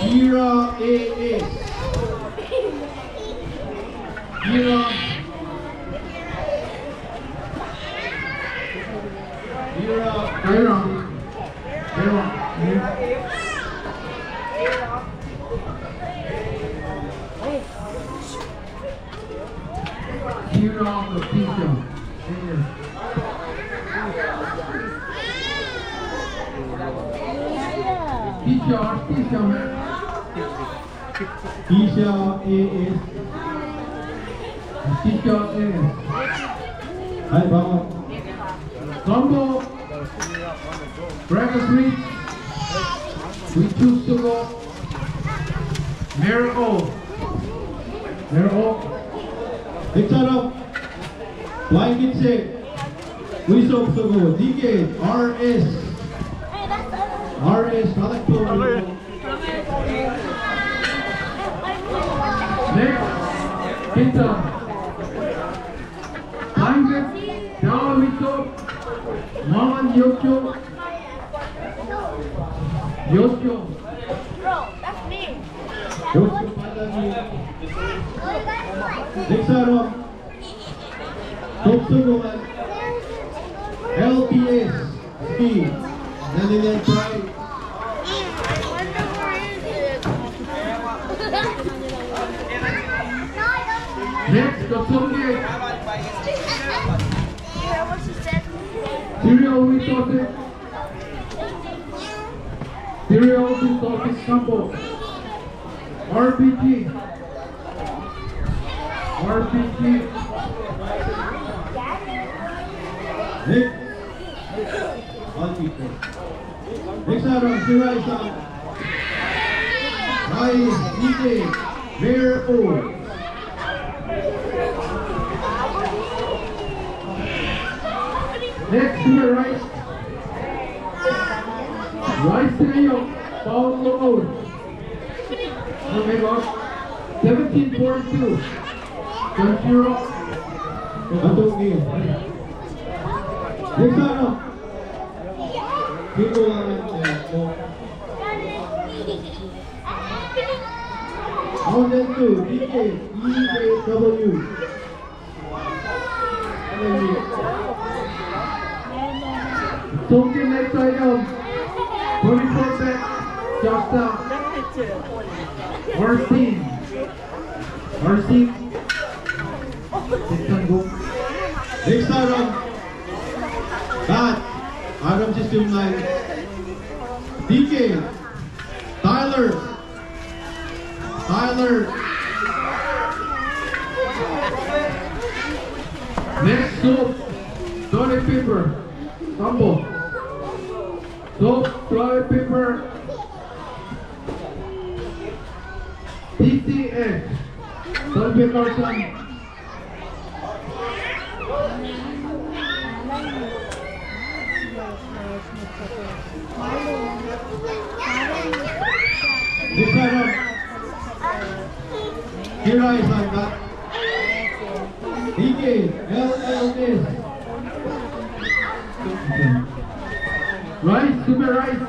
Sigrah AS. Sigrah. Iron. Sigrah the pizza. Pizza man. Isha AS. Pizza is. Ay, baka. Combo. Breakfast sweet. We choose to go. Miracle. Next araw. Blanket set. Wisop Sugo, DK, RS. RS, product to Next, pizza. Blanket, Dawa Miso, Mama Yocho. Bro, that's me. Next araw. Kopsuguan. LPS. Ski. Nanilan Pride. Next, Katsumge. What she said? Cereal with sausage. Cereal with sausage combo. RPG. Next. On people. Next araw. Shiraisa. Rise, DJ, Miracle. Next to the right. Right to the yoke. Foul low. Okay, boss. 17.42. 10-0. Atong game. Next ano? Dito lang on that two, DK, EJW. Talking next item. 24 bet. Just worst team. Worst team. Next item. Bat. Item system 9. DK. Tyler. Next soap. Toilet paper. Combo. Soap, toilet paper. TTX. Toilet paper some. Next item. Sigrah is on that. DK, LLS. Right, super right.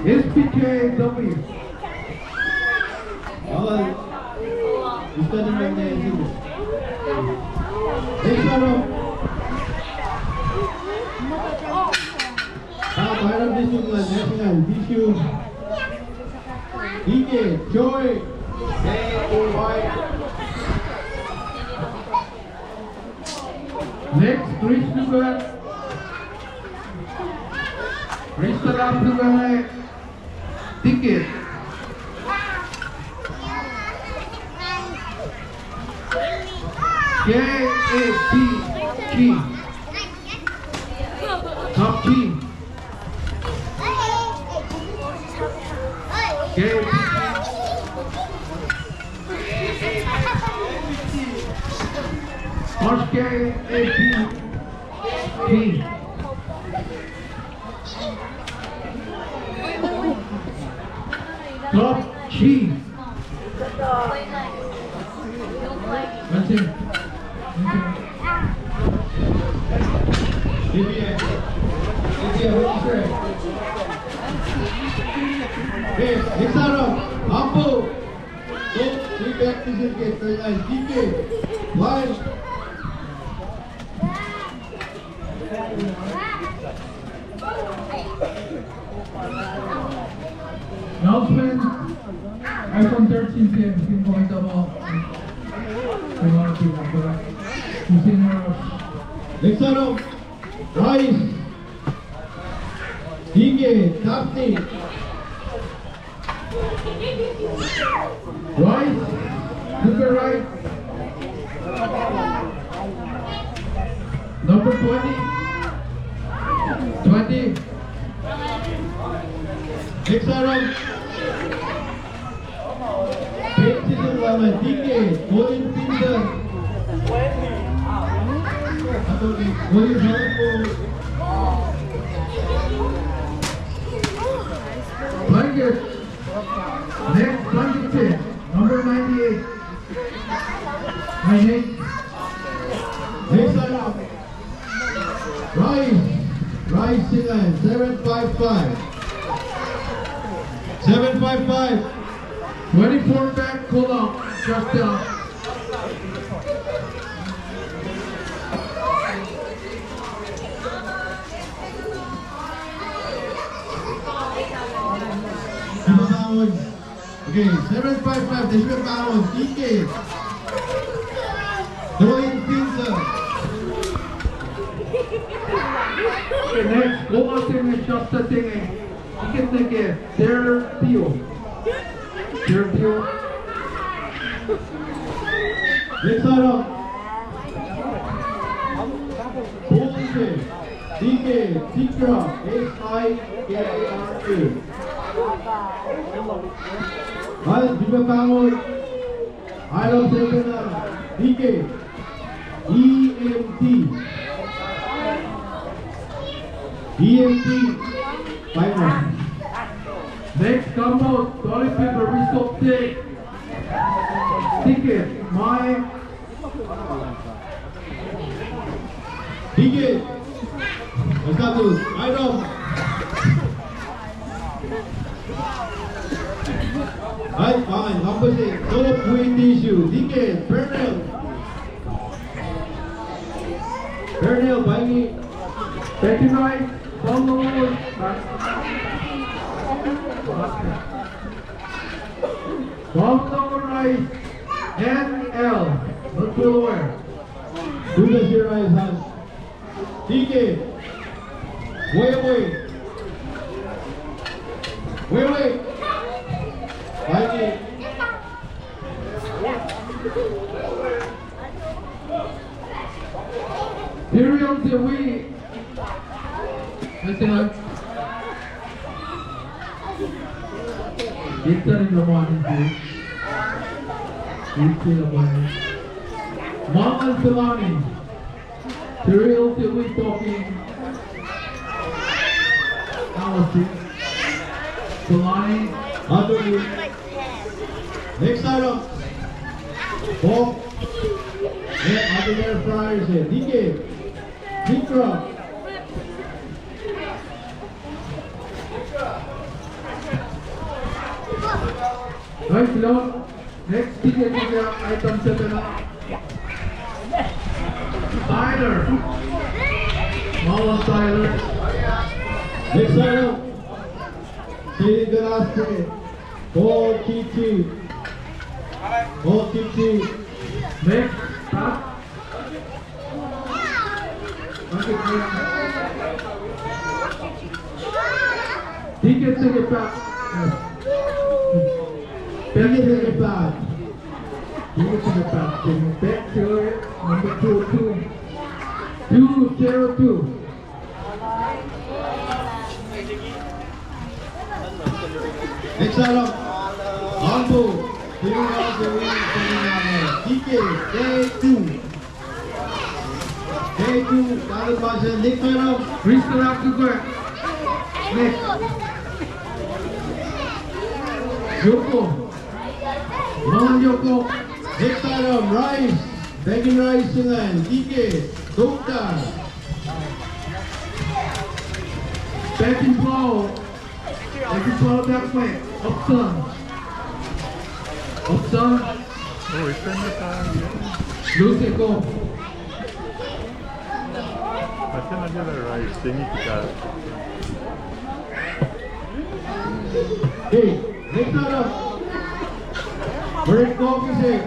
SPKW. All gusto din lang niya yun. Next item. Mayroon din yung national issue. DK, Joy, K-O-Y. Next, Chris juga. Chris telah juga tiket. K-A-T Key. Top key. K-A-T Horse K-A-T Key. Top key. That's it. Next item, Ambo. So, we back to the gate. DK, live. Announcement. iPhone 13 PM. Yung kumita mo. Kung mga pinagawa. Using more. Next item, Rice. DK, Daphne. Right. Super right. Number 20. 20. Next item, Page Season 11, DK, Golden Finger. Golden Finger. Blanket. Next blanket set. Number 98. 98. Next item, Rice Sinan, 755. 755. 24 back, pull up. Just down. Okay, 755, this will pound, DK. Golden Finger. Okay, next, go out there and just the thing. You can take it. Their deal. Their deal. Next item, Bullshit. DK, Sigrah, S-I-G-R-A. Al, Dibabangon, I love Sigrah, DK, EMT, EMT, final. Next combo, toilet paper resoap stick. Ticket, my DK, status, item. Right, fine, number 6, soap with tissue, DK, Pernell, Bangi, second right, HONOLULU. HONOLULU right, NL, not too aware. do the zero eyes hand. DK, wait. Bangi, Period the we. Listen up. It's in the morning, dude. It's in the morning. Mom and Solani. Period the we talking. Policy. Solani. under you. Next item, Bob, other air fryers here, DK, Sigrah. Right, Lord. Next ticket is item 7 up. Tyler. Mama Tyler. Next item, Sigrah, Gold Kiki. Next, stop. Ticket to the back. Ticket to the back. Ticket to the back. Back to it. Number 202. Next item, Albo, DK, K2, Donald Bashan, next item, Crystal Activer. Next. Yoko. Non Yoko. next item, Rice, Begging Rice Singan, DK, Dokta, Back in flow. Back in flow that way. Option. Oh, return the time. Lucy go. Kasi na nila rice. Tingin kita. hey, next item, Bird Coffee,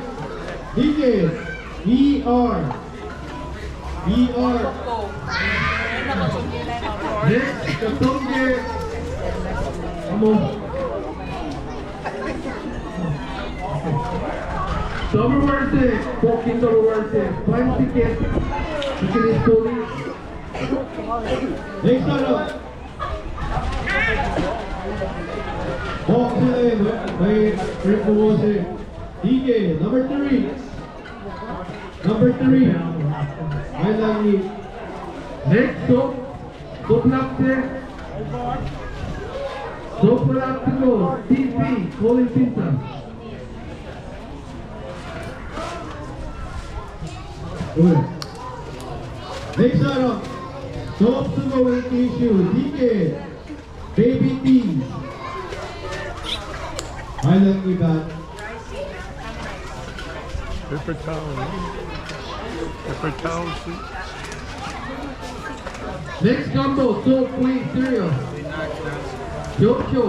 DK, ER, Next, Katonge. Come on. Double worthy. Walking double worthy. 5 tickets. Ticket is fully. next item, Boxing, wait, DK, number 3, I love you. Next, soap. Soap lapse. Soap lapse go. TP. Colin Pinta. Good. Next item, soap to go with tissue, DK, baby T. I love you, God. Paper towel. Paper towel. Next combo, soap wheat cereal. Yokyo.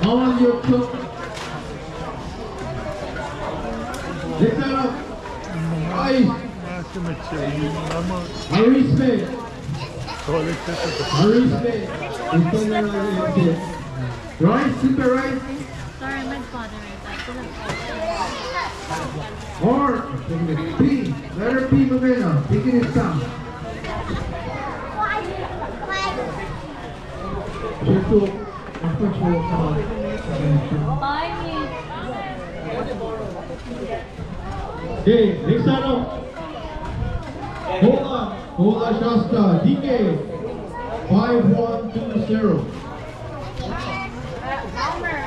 On Yokyo. Next item, ice, Nasa machine. Mama. Arisme, Toilet paper. ito na lang yung Rice, super rice. Sorry, my father is Or P. Letter P, Mamena. Taking it down. soup. Extra soup. Okay, next item. Cola Shasta, DK, 5120.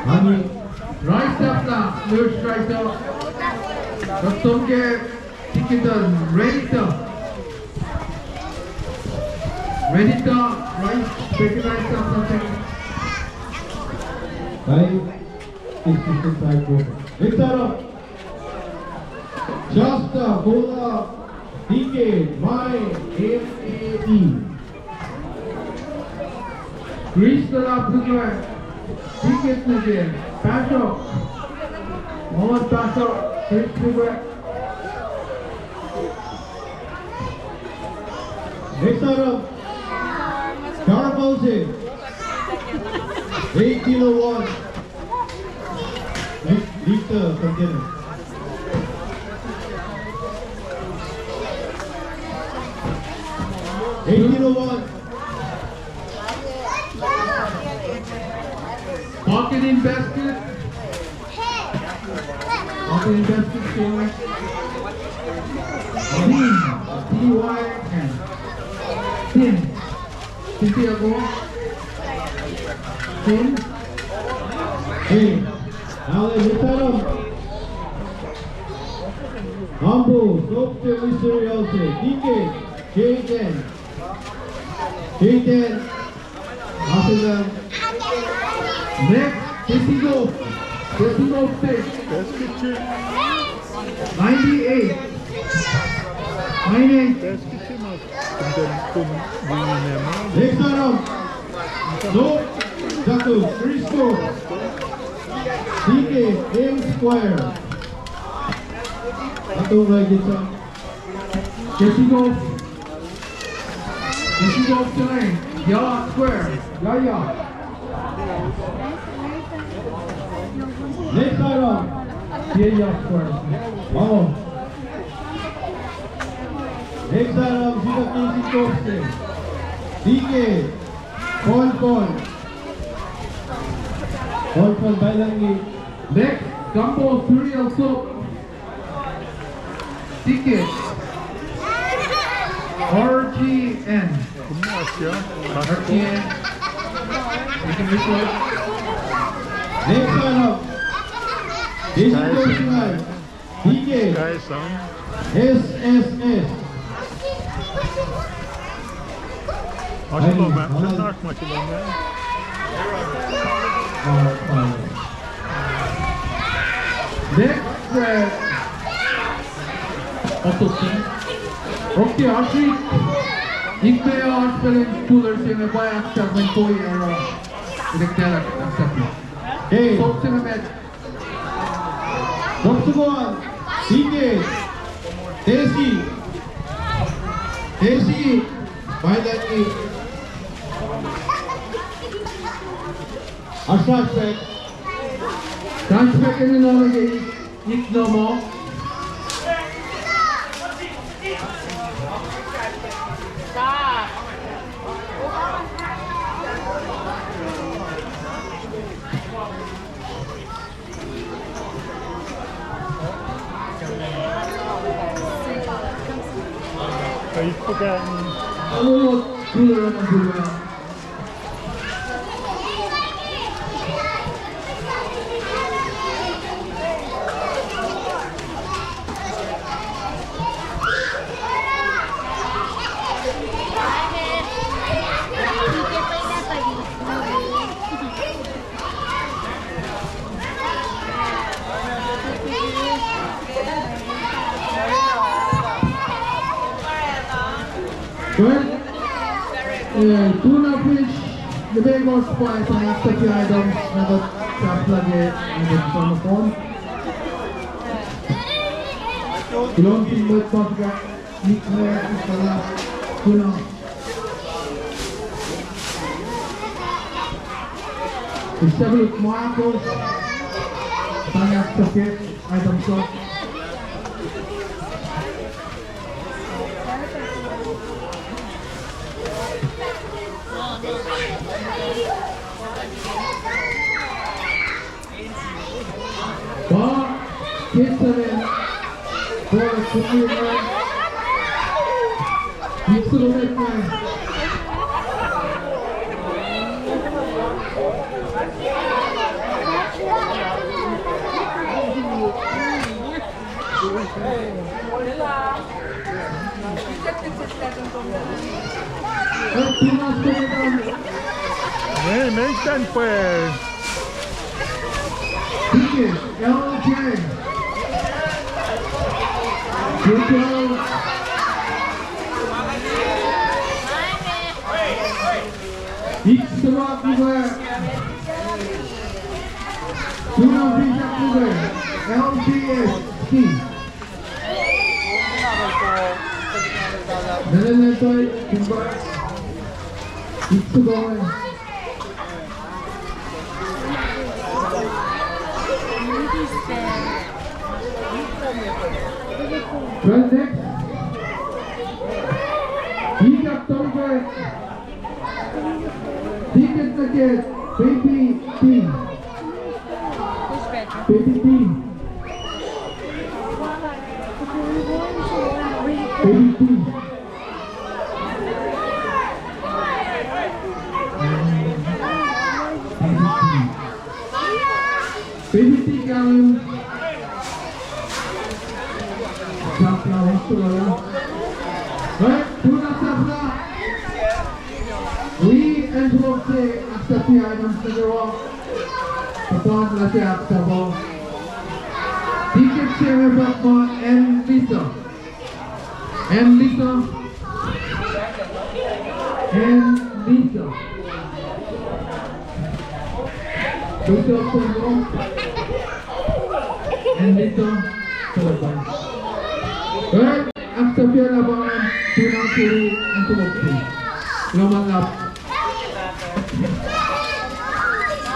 Honey, Rice up na. Lush rice up. Doctor tikitan ready to. Ready to rice. Chicken rice up something. 565. Next item. Shasta, Cola, DK, my MAE. Grease the lap to go. Ticket na din. Pasok. Mohon pasok. Grease to go. Next item. Caramelze, 8 kilo 1 liter container. Pocket in basket. Pocket in basket. T-Y-N. Tin. Tinti ako. Tin. Hey, now let's item. Humble, soap chili cereal, DK, K10. K10. After them. Next, Tessigo. Tessigo fish. Best kitchen. 98. 98. Best kitchen mas kung naman. Next item. Soap, Jaco, Frisco. DK, M Square. Atong lagi sa Tessigo. Tessigo terrain. Yaya Square. Yaya. next item. Yaya Square. Oh. Next item, Sika Casey Coste. DK, Con. Con Bailangi. Next, Gumbo cereal soup. Ticket. RGN. Kumas ya. RGN. You can record. Next item, Casey Coste. DK, Guys, son. SSS. Maşallah ben. Sen maşallah ya. Next, Otto'sun. Rocky Aşik. İlk veya Aşka'nın tuğları ve bayağı aktarmayı koyuyor. Direktörler aktarmayı. Okay, Çok sevmek. Doksugon, DK, Desi, Bailangi. Aşağı Transfer'in oraya ilk nomo. Kayıp pagkain. Ano cooler ng dulo. Good. Tuna fish, the big or spice and after the items na tap lagi sa phone. Ilong timot pagka nikme pala tuna. Several marcos, tanya sakit items ko. KOSRAEAN for KOSRAEAN Sigrah. Mentan pues. Ticket, LJ. Good. Sigrah juga. Sudah bisa juga. LJS King. Nalalakoy kumba. Sigrah. Well, next, he got over ticket again, baby team. Baby team. Baby team. Baby team kalian. Baik, sudah selesai. We envelope accept the items to the wall. Upon let's acceptable. Ticket share from and Lisa. And Lisa. And Lisa. Lisa Congo. And Lisa. Baik, accept your labangan. Tunang kiri envelope. Lamanap.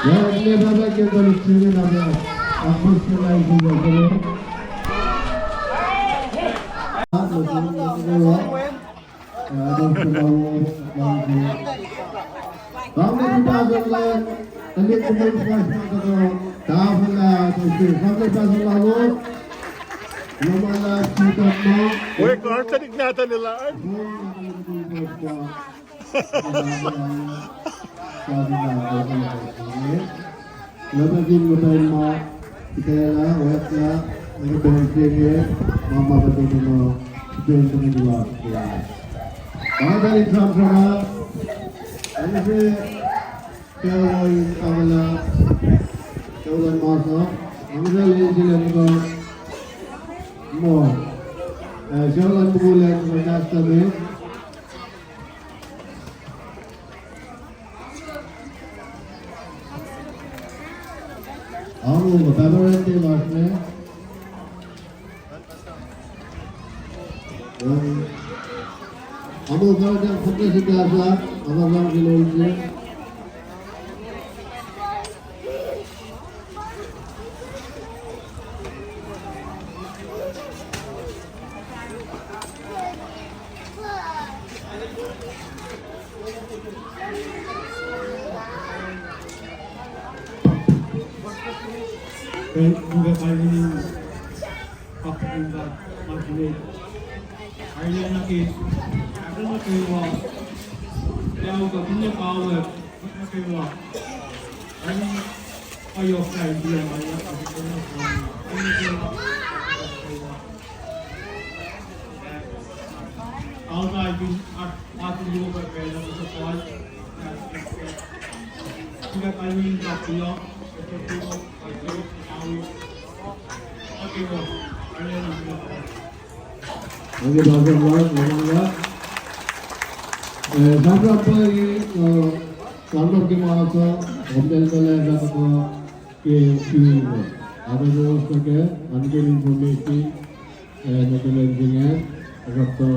Ya, ini berapa kita lucunya namanya? Aku sudah itu jadi. Ada semua lagi. Kami kita akan nanti kemudian kita tahu lah itu. Kami pasal lalu. Lumalas kita mau. Wait, Clark, tanig natin nila. Labagin mo tayo mga ikayala, wet na, nag-benefit mama pati mo, ito yung diwa. Mga galing sama, ano si Kawan Kamala, Kawan Masa, ang galing sila nito mo. Kawan Bulan, Manas kami. Aku beberapa di luarnya, aku beberapa yang fokus di kelasnya, aku orang di luarnya. juga kali ini pakai masjid. Hari ini lagi, aku nak keluar. Jauh ke punya power, nak keluar. Hari ini ayo saya dia banyak aku kena kami. Ini keluar. Kalau saya aku juga berbeza sesuatu. Juga kali ini tak keluar. Oke, bagus banget, memangnya. Sampai apa lagi? Sampai ke mana? Hotel kalau ada apa ke sini? Ada terus ke? Ada informasi? Ada lengan? Agak tu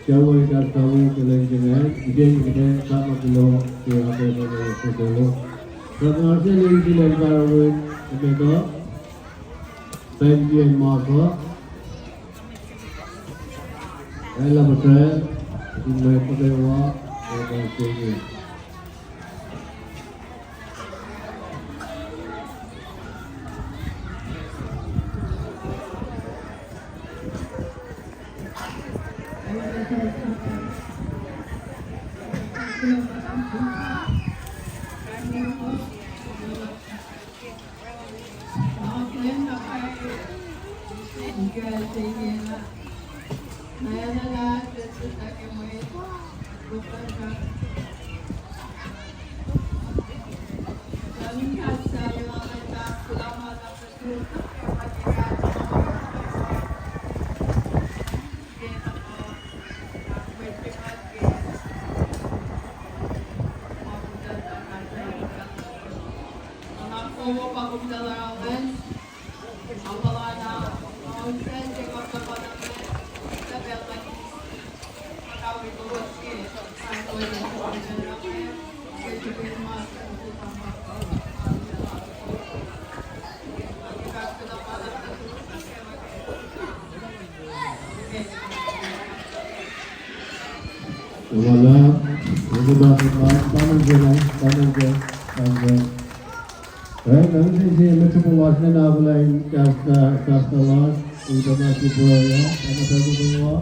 jauh ikat tahu ke lengan. Jadi kita sama kilo ke apa yang kita dulu. Karena saya lagi lempar mereka, pengen masuk. Saya betul, ini mereka dewa, mereka tinggi. Wala, hindi ba tanong ko lang, tanong ko. Namin si Metropolis na wala yung kastawas, ito na si Broya, ano sa gumawa?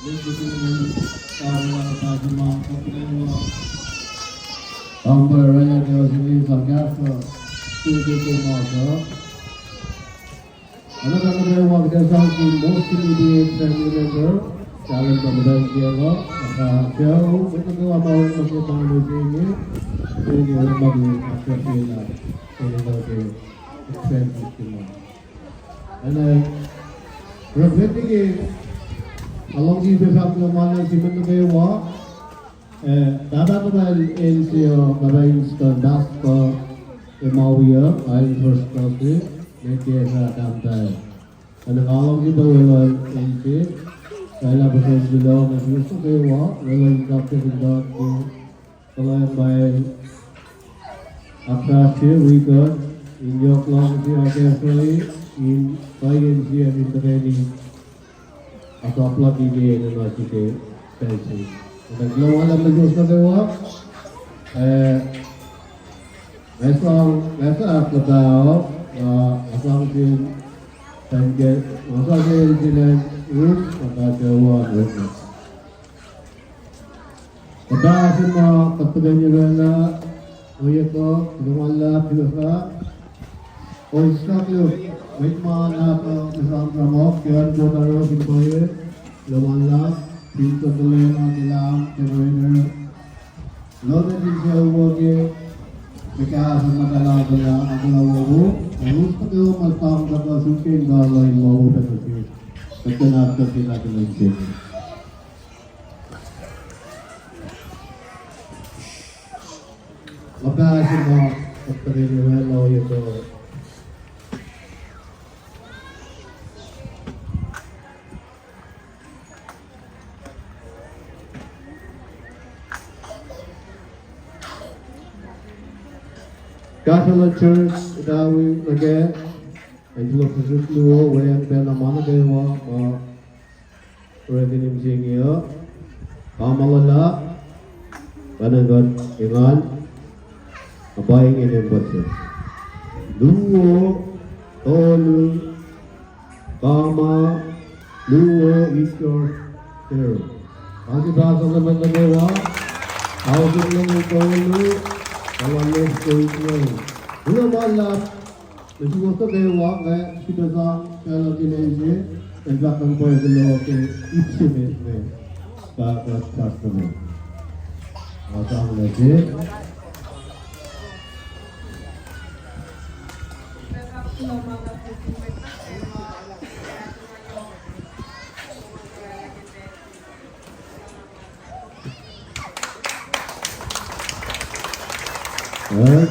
Dito naman tawa sa mga kapinawa. Ang baraya ko sa kaso, ito ko mga. Ano ka na yung mga kasang most immediate family member? Challenge ka madang kiyalo, naka-show, ito gawa mawag magkipang lusingi, hindi ko mag-appreciate na ito expenses ko mo. And regretting it, along the behalf of my Simon Gawa, dapat in siyo maraming standas ko Imawia, ay first class may kesa damtay. And along the way in siyo, kaya ba sa bilaw na gusto kayo wala yung kapit ng dot ko kaya may attraction we got in your long siya KOSRAE in bayan siya in training ako upload ini na nasike pensi naglawa lang ng gusto kayo nasa ako tao asang sin tangge asang sin Root magagawa ng Pada semua kepegangan na Uya ko, lumala, pilasa Oiska ko, wait mana ko Isang ramok, kian ko taro Pinpoye, lumala Pinto tulema, nilam, terreno Loda din siya uwagi Bika sa madala ko na Ako na uwago Gusto ko magpang kapasukin Galay mo upasukin Pagkanapta sila ko ng sin. Magkakasin mo pagpaginiwan mo ito. Catholic Church, Idawi, again. Ay dulu kesusuan wayang bela mana dewa rekening singio kamalala panagot ingan apa yang ini baca duo tolu kama duo ikor ter kasi bahasa naman na dewa hawag lang tolu kawalan ko ito dulu malam Jadi waktu dewa kayak kita sang kalau kita ini tegakkan poin dulu ke itu ni kat customer. Macam lagi.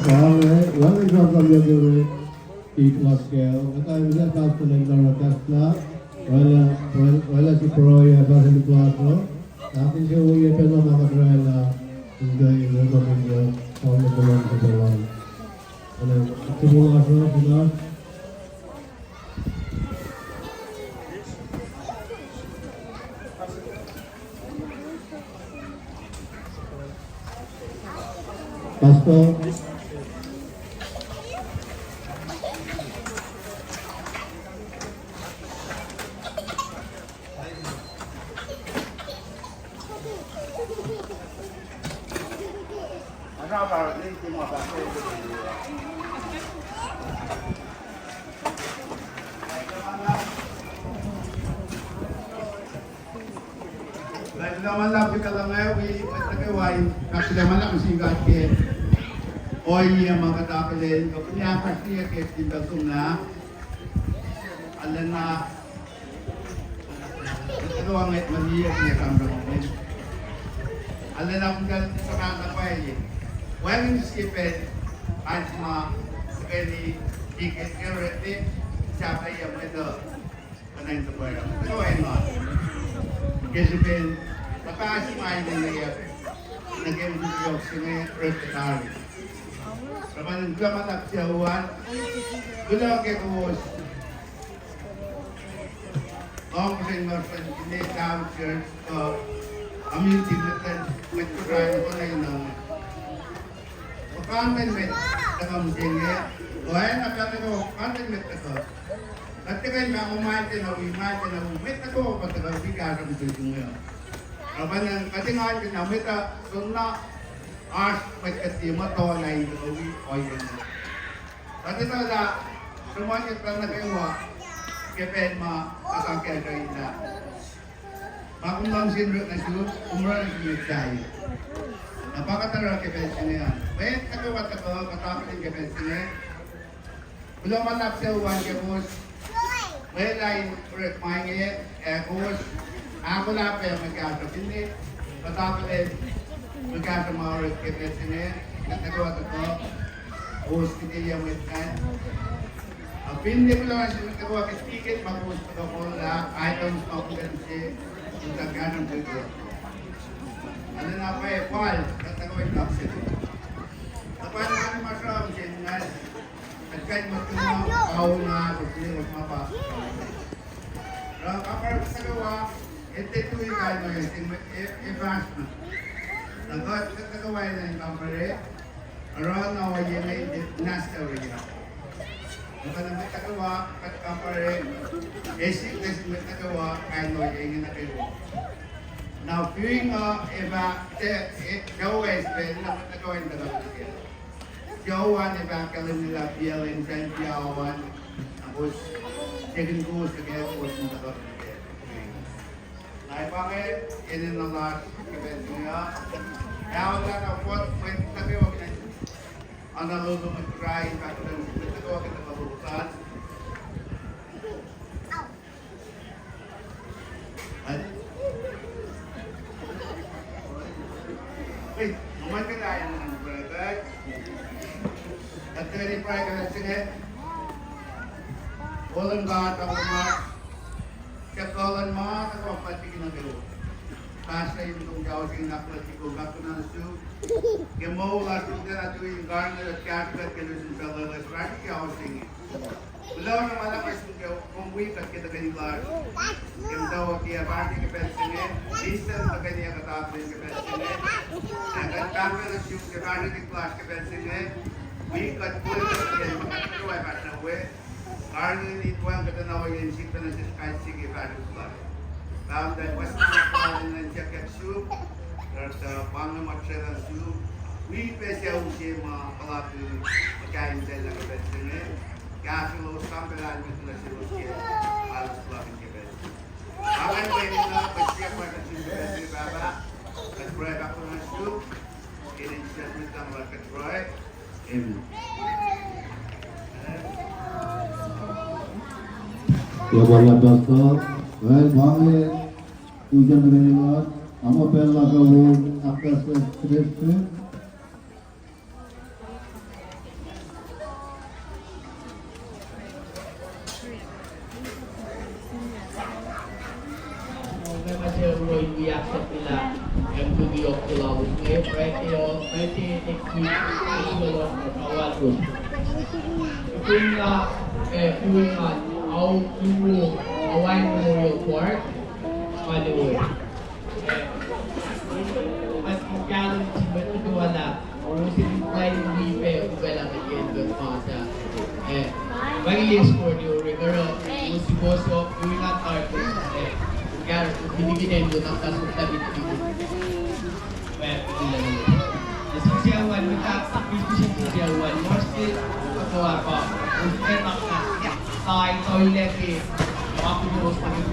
Kalau yang macam yang Kelas scale, kita bisa kasih dengan kasih, wala si Proya bahasa di kelas lo, tapi si Uya pernah makan rela, hingga ini memangnya kalau belum kejalan, karena semua asal benar. Pastor. Naman lang kita lang ngayon, nagkaway, naman lang sigat ke oy mga katapilin, kapanya kasi ke tintasong na alam na ito ang maliya niya kameraman. Alam na kung galing sa kakapay, when skiped at very ticket already, siya ay yung ito kanang ito po yun. Ito ay mga kasi ben napakasimahin na niya nag-embryo siya repetari. Raman glamat at siya huwan gula ke kuwas long ring merchant in the town church amin tinatan with KOSRAEAN ko na yun ang pagkaman met tagamsing niya ohay nakata ko pagkaman met ako at kaya nga umate na met ako patagal bigasan ko yung Raman ang katingan ka na meta sunna as pagkatima to na ito uwi o yun. At ito na sumanyat lang na kayo kepen makakakya kayo na makumbang sinrot na siya umra na siya tayo. Napakatara kepen siya na yan. Bayan kagawat ako katapos yung kepen siya na ulo manap siya uwan kaya bus bayan lain ulit mahingin bus ako na pa yung magkasap, hindi matapos magkasap mga ulit kipit siya nagkagawa ito bus hindi yung witkan hindi ko lang siya nagkagawa kitikit mag-bus pa ko na items pa ko gansi yung tagganang ko ito ano na pa pal nagkagawa yung lapsit kapag naman masyaraw siya nga nagkain mo ito mga kaw na gusto niya mapasok kapag nagkagawa ito yung kaya mo yung investment. Nagkagawin na yung company, around na wala yung nasa rin. Nagkagawa, company, isip na yung nagkagawa, kaya mo yung nagkagawa. Now, viewing gawin, pwede na nagkagawin na lang. Jawan, kalam nila, PLN, Jawan, tapos, second course, kaya course ng nagkagawa. Ay bakit? Yan ang last event niya. Kaya wala na po, pwede tabi wag na ang nalulong at KOSRAEAN kakadang pwede ko wag na mabukan. Wait, naman ka tayo ng brother. At kaya pa ka na sige. Walang lahat ang umat. Katalan mga nagpapatigin ng galo. Kasi yung itong gawin yung naklatiko gato na nasu. Kemaulah sudah na yung garner at kakat kalusin sa lalas. Rani kaya ako singin. Wala na malakas yung kumwik at kita kanilar. Kemdaw kaya party kapensingin. Distant na kanya katapin kapensingin. Nagkatapin na yung karani ng class kapensingin. Wik at kulit at kaya makakaway pa na uwi. Karena ini tuan kata nawa yang sih pernah sesuai sih pada bulan. Tahun dan pas tahun dan jaket sup, rasa bangga macam sup. We pesa usia mah pelaku kain dan lain sebagainya. Kasih lo sampai lalu itu nasi usia harus pelaku kita. Akan kita pesiap pada sini baba. KOSRAE aku masuk. Ini sudah kita melakukan KOSRAE. Ya wala basta well bangé tujan menelat amo pella kawo akas stress Masih roy biak nila yang bugiyok pulau ngayon pwede next week ito awal ko kung na au ibu awai Memorial Park Hollywood. Mas magkaroon si Bato wala. Urusin tayo ng lipe o wala mag-end masa. Mag-ilis for the Rigaro. Urusin po so, yung nga target. Magkaroon, binigyan doon ang kasong tabi dito. Well, ilan mo. Nasisiyawan mo apa. Terus enak na. Kain toilet eh. Aku terus pakai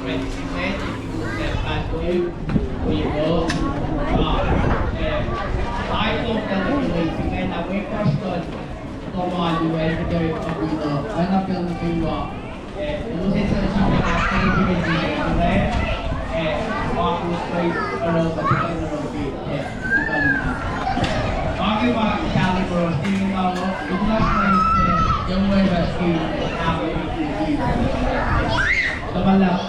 friend secret. Kan Kuya. Kain to kan Kuya. Secret na may question. Tomado ay ito pagkulo. Hanap lang na kayo. Usin sa Sigrah na kayo aku straight kalau ketika merobi bagi pak cali terus ini kalau itulah straight yang mulai pasti aku itu tebalap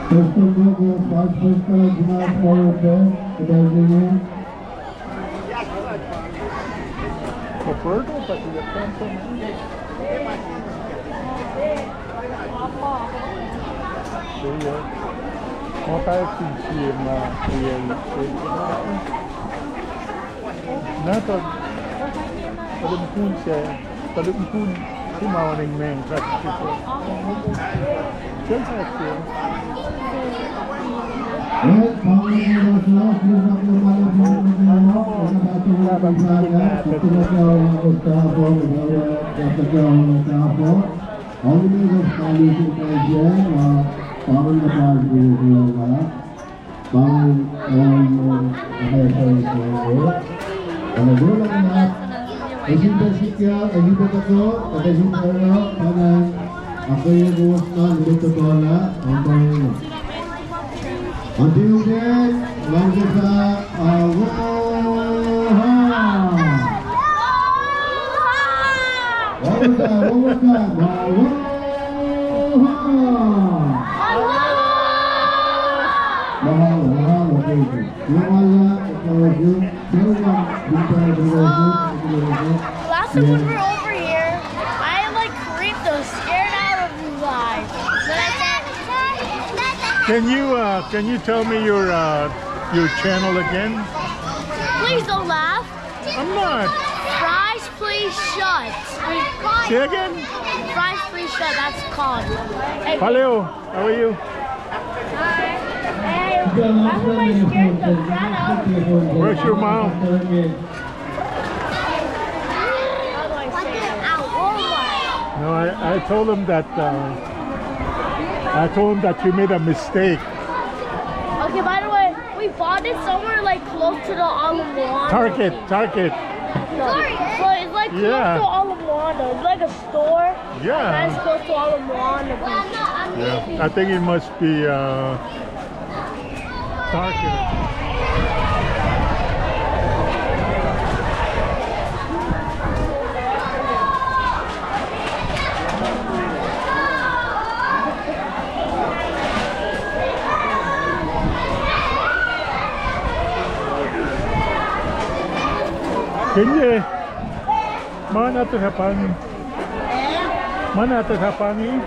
terus tunggu pas kalau gimana mau kedainya Roberto, pati na tanto. Iya. Mau tayo kunci na iya nato. Talumpun si mawaning meng kasi ito. Siya siya. Until then, langsung sa One more time. Mahalo, baby. Last time when we were over here, I like creeped the scared out of you guys. Then I said, Can you tell me your channel again? please don't laugh. I'm not. Fries, please shut. Say again. Fries, please shut. That's called. Hey, Paleo, how are you? hey, that's when I scared the crap out of you. Where's your mom? How do I say it? No, I told him that you made a mistake. Okay, by the way, we bought it somewhere like close to the Alamanda. Target. No. So it's like close to Alamanda. It's like a store. Yeah. That's close to Alamanda. Yeah, I think it must be Target. Kenya, mana tu hapani? Mana tu hapani?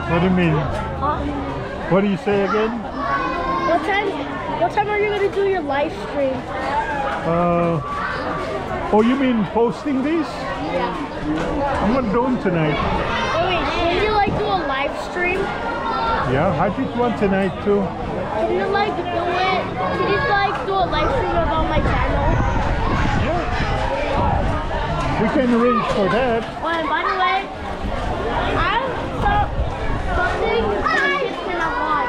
What do you mean? Huh? What do you say again? What time are you gonna do your live stream? Oh, you mean posting these? Yeah. I'm not doing tonight. Oh wait, can you like do a live stream? Yeah, I did one tonight too. Can you like do it? Can you like do a live stream about my channel? Yeah. We can arrange for that. Oh, and by the way, I'm something kids cannot watch.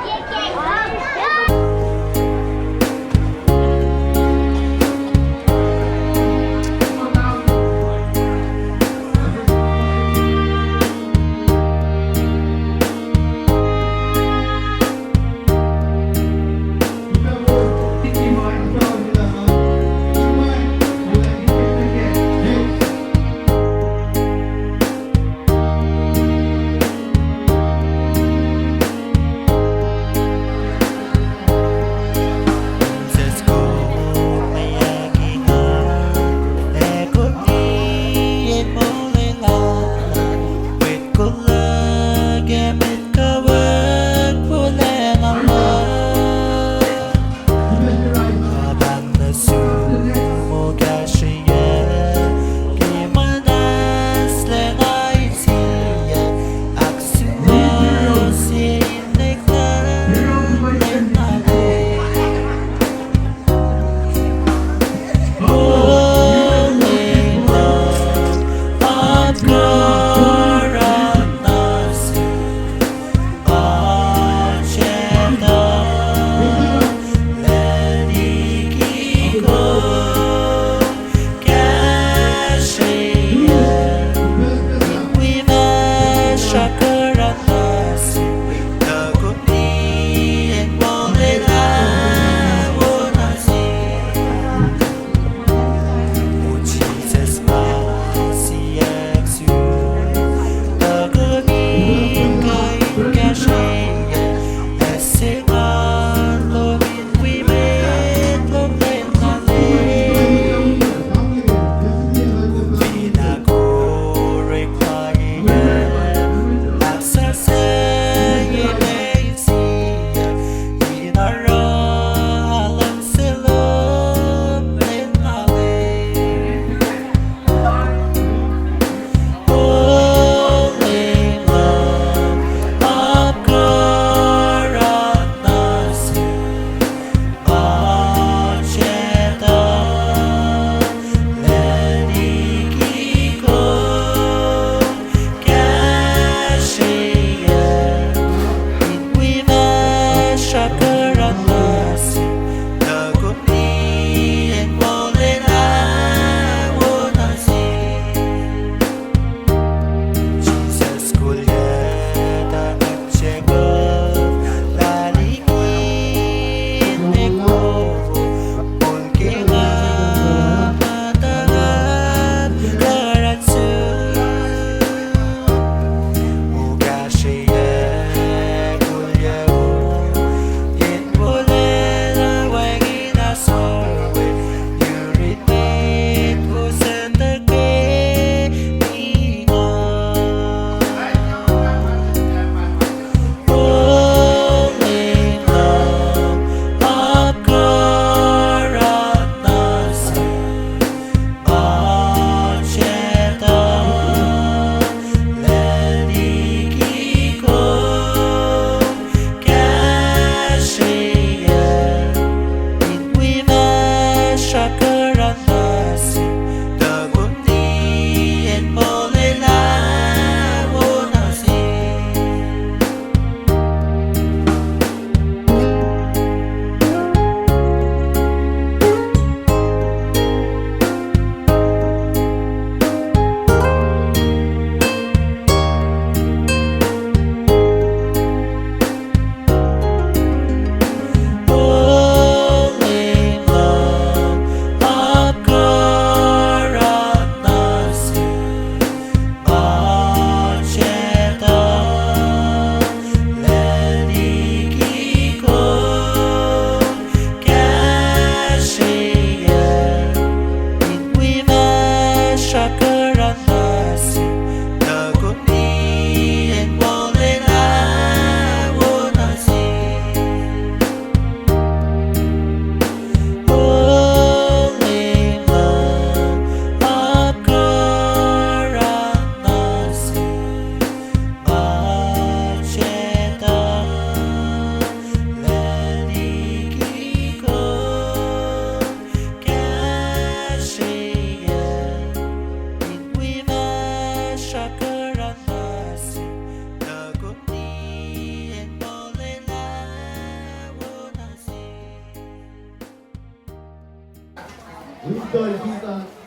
윈터 인사